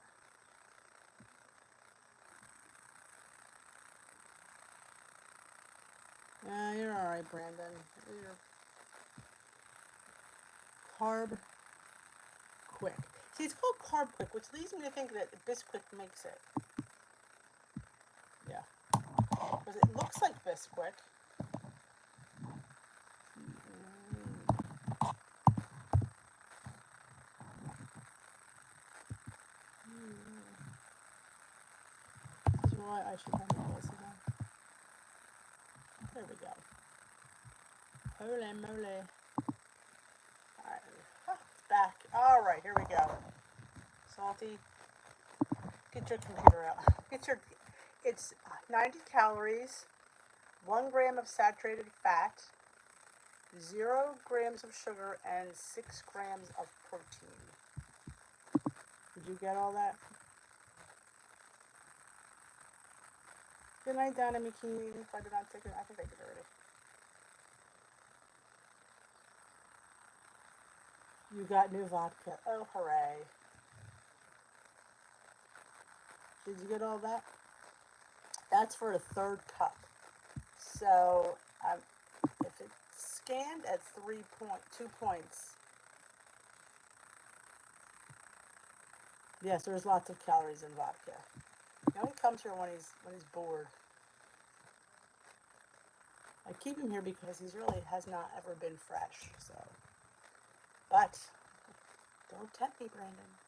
Yeah, you're alright, Brandon. You're carb quick. See, it's called carb quick, which leads me to think that Bisquick makes it. Yeah. Because it looks like Bisquick. This is why I should have my voice again. There we go. Holy moly. Alright. It's back. Alright, here we go. Salty. Get your computer out. It's 90 calories, 1 gram of saturated fat, 0 grams of sugar, and 6 grams of protein. Did you get all that? Good night, Donna McKean. If I did not take it, I think I did already. You got new vodka. Oh, hooray. Did you get all that? That's for a third cup. So, if it's scanned at 2 points. Yes, there's lots of calories in vodka. He only comes here when he's bored. I keep him here because he really has not ever been fresh. So, but don't tempt me, Brandon.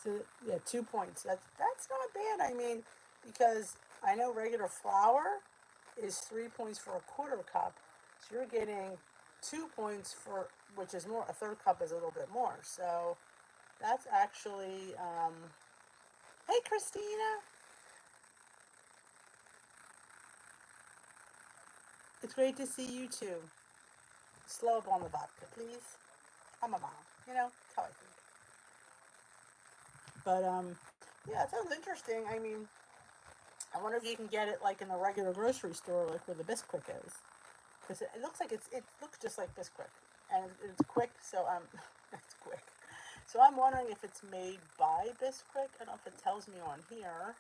So yeah, 2 points. That's not bad. I mean, because I know regular flour is 3 points for a quarter cup, so you're getting 2 points for, which is more. A third cup is a little bit more. So that's actually. Hey, Christina. It's great to see you too. Slow up on the vodka, please. I'm a mom. That's how I think. But yeah, it sounds interesting. I mean, I wonder if you can get it like in the regular grocery store, like where the Bisquick is, because it looks like it looks just like Bisquick, and it's quick. So it's quick. So I'm wondering if it's made by Bisquick. I don't know if it tells me on here.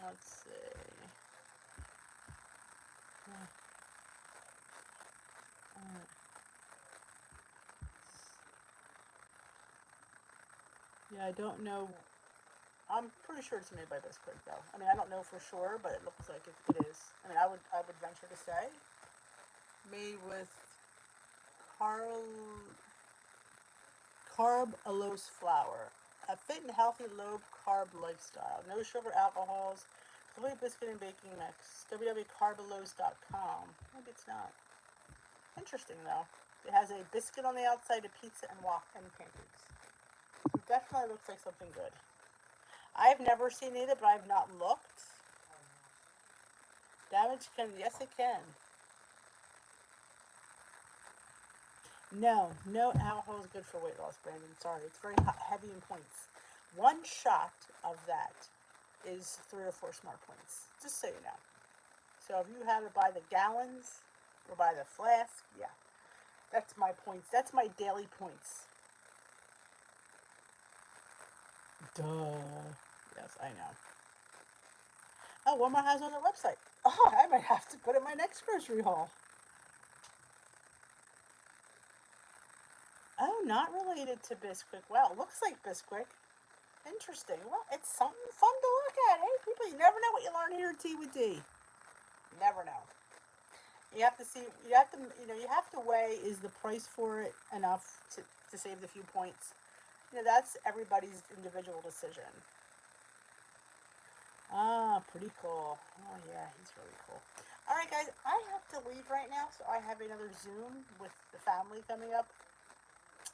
Let's see. Yeah, I don't know. I'm pretty sure it's made by Bisquick though. I mean, I don't know for sure, but it looks like it is. I mean, I would venture to say made with carb allose flour, a fit and healthy low carb lifestyle, no sugar alcohols, complete biscuit and baking mix. www.carballose.com. Maybe it's not. Interesting though. It has a biscuit on the outside, a pizza, and pancakes. It definitely looks like something good. I've never seen either, but I've not looked. Damage can, yes, it can. No alcohol is good for weight loss, Brandon. Sorry, it's very heavy in points. One shot of that is 3 or 4 smart points, just so you know. So if you had to buy the gallons or buy the flask, yeah, that's my points. That's my daily points. Duh. Yes, I know. Oh, Walmart has on their website. Oh, I might have to put it in my next grocery haul. Oh, not related to Bisquick. Well, it looks like Bisquick. Interesting. Well, it's something fun to look at. Hey, people, you never know what you learn here at Tea with D. You never know. You have to see. You have to. You have to weigh. Is the price for it enough to save the few points? That's everybody's individual decision. Ah, pretty cool. Oh yeah, he's really cool. All right, guys, I have to leave right now, so I have another Zoom with the family coming up.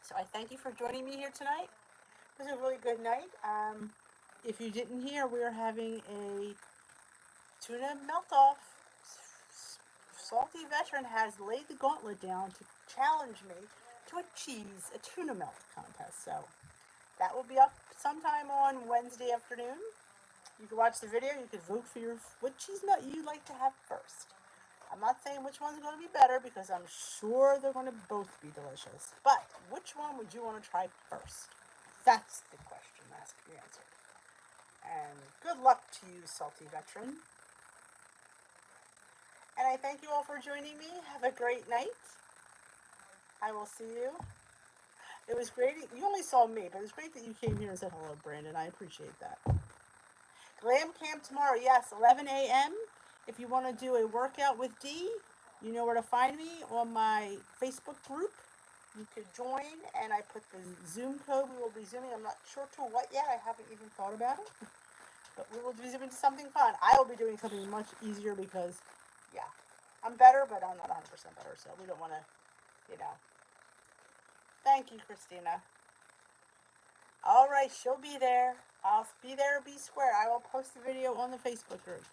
So I thank you for joining me here tonight. It was a really good night. If you didn't hear, we are having a tuna melt off. Salty Veteran has laid the gauntlet down to challenge me to a tuna melt contest. So that will be up sometime on Wednesday afternoon. You can watch the video. You can vote for what cheese melt you'd like to have first. I'm not saying which one's going to be better because I'm sure they're going to both be delicious. But which one would you want to try first? That's the question asked and answered. And good luck to you, Salty Veteran. And I thank you all for joining me. Have a great night. I will see you. It was great. You only saw me, but it was great that you came here and said hello, Brandon. I appreciate that. Glam Camp tomorrow, yes, 11 a.m. If you want to do a workout with Dee, you know where to find me on my Facebook group. You could join, and I put the Zoom code. We will be Zooming. I'm not sure to what yet. I haven't even thought about it. But we will be Zooming to something fun. I will be doing something much easier because, yeah, I'm better, but I'm not 100% better. So we don't want to, Thank you, Christina. All right, she'll be there. I'll be there, be square. I will post the video on the Facebook group.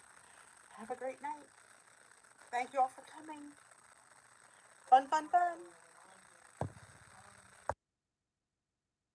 Have a great night. Thank you all for coming. Fun, fun, fun.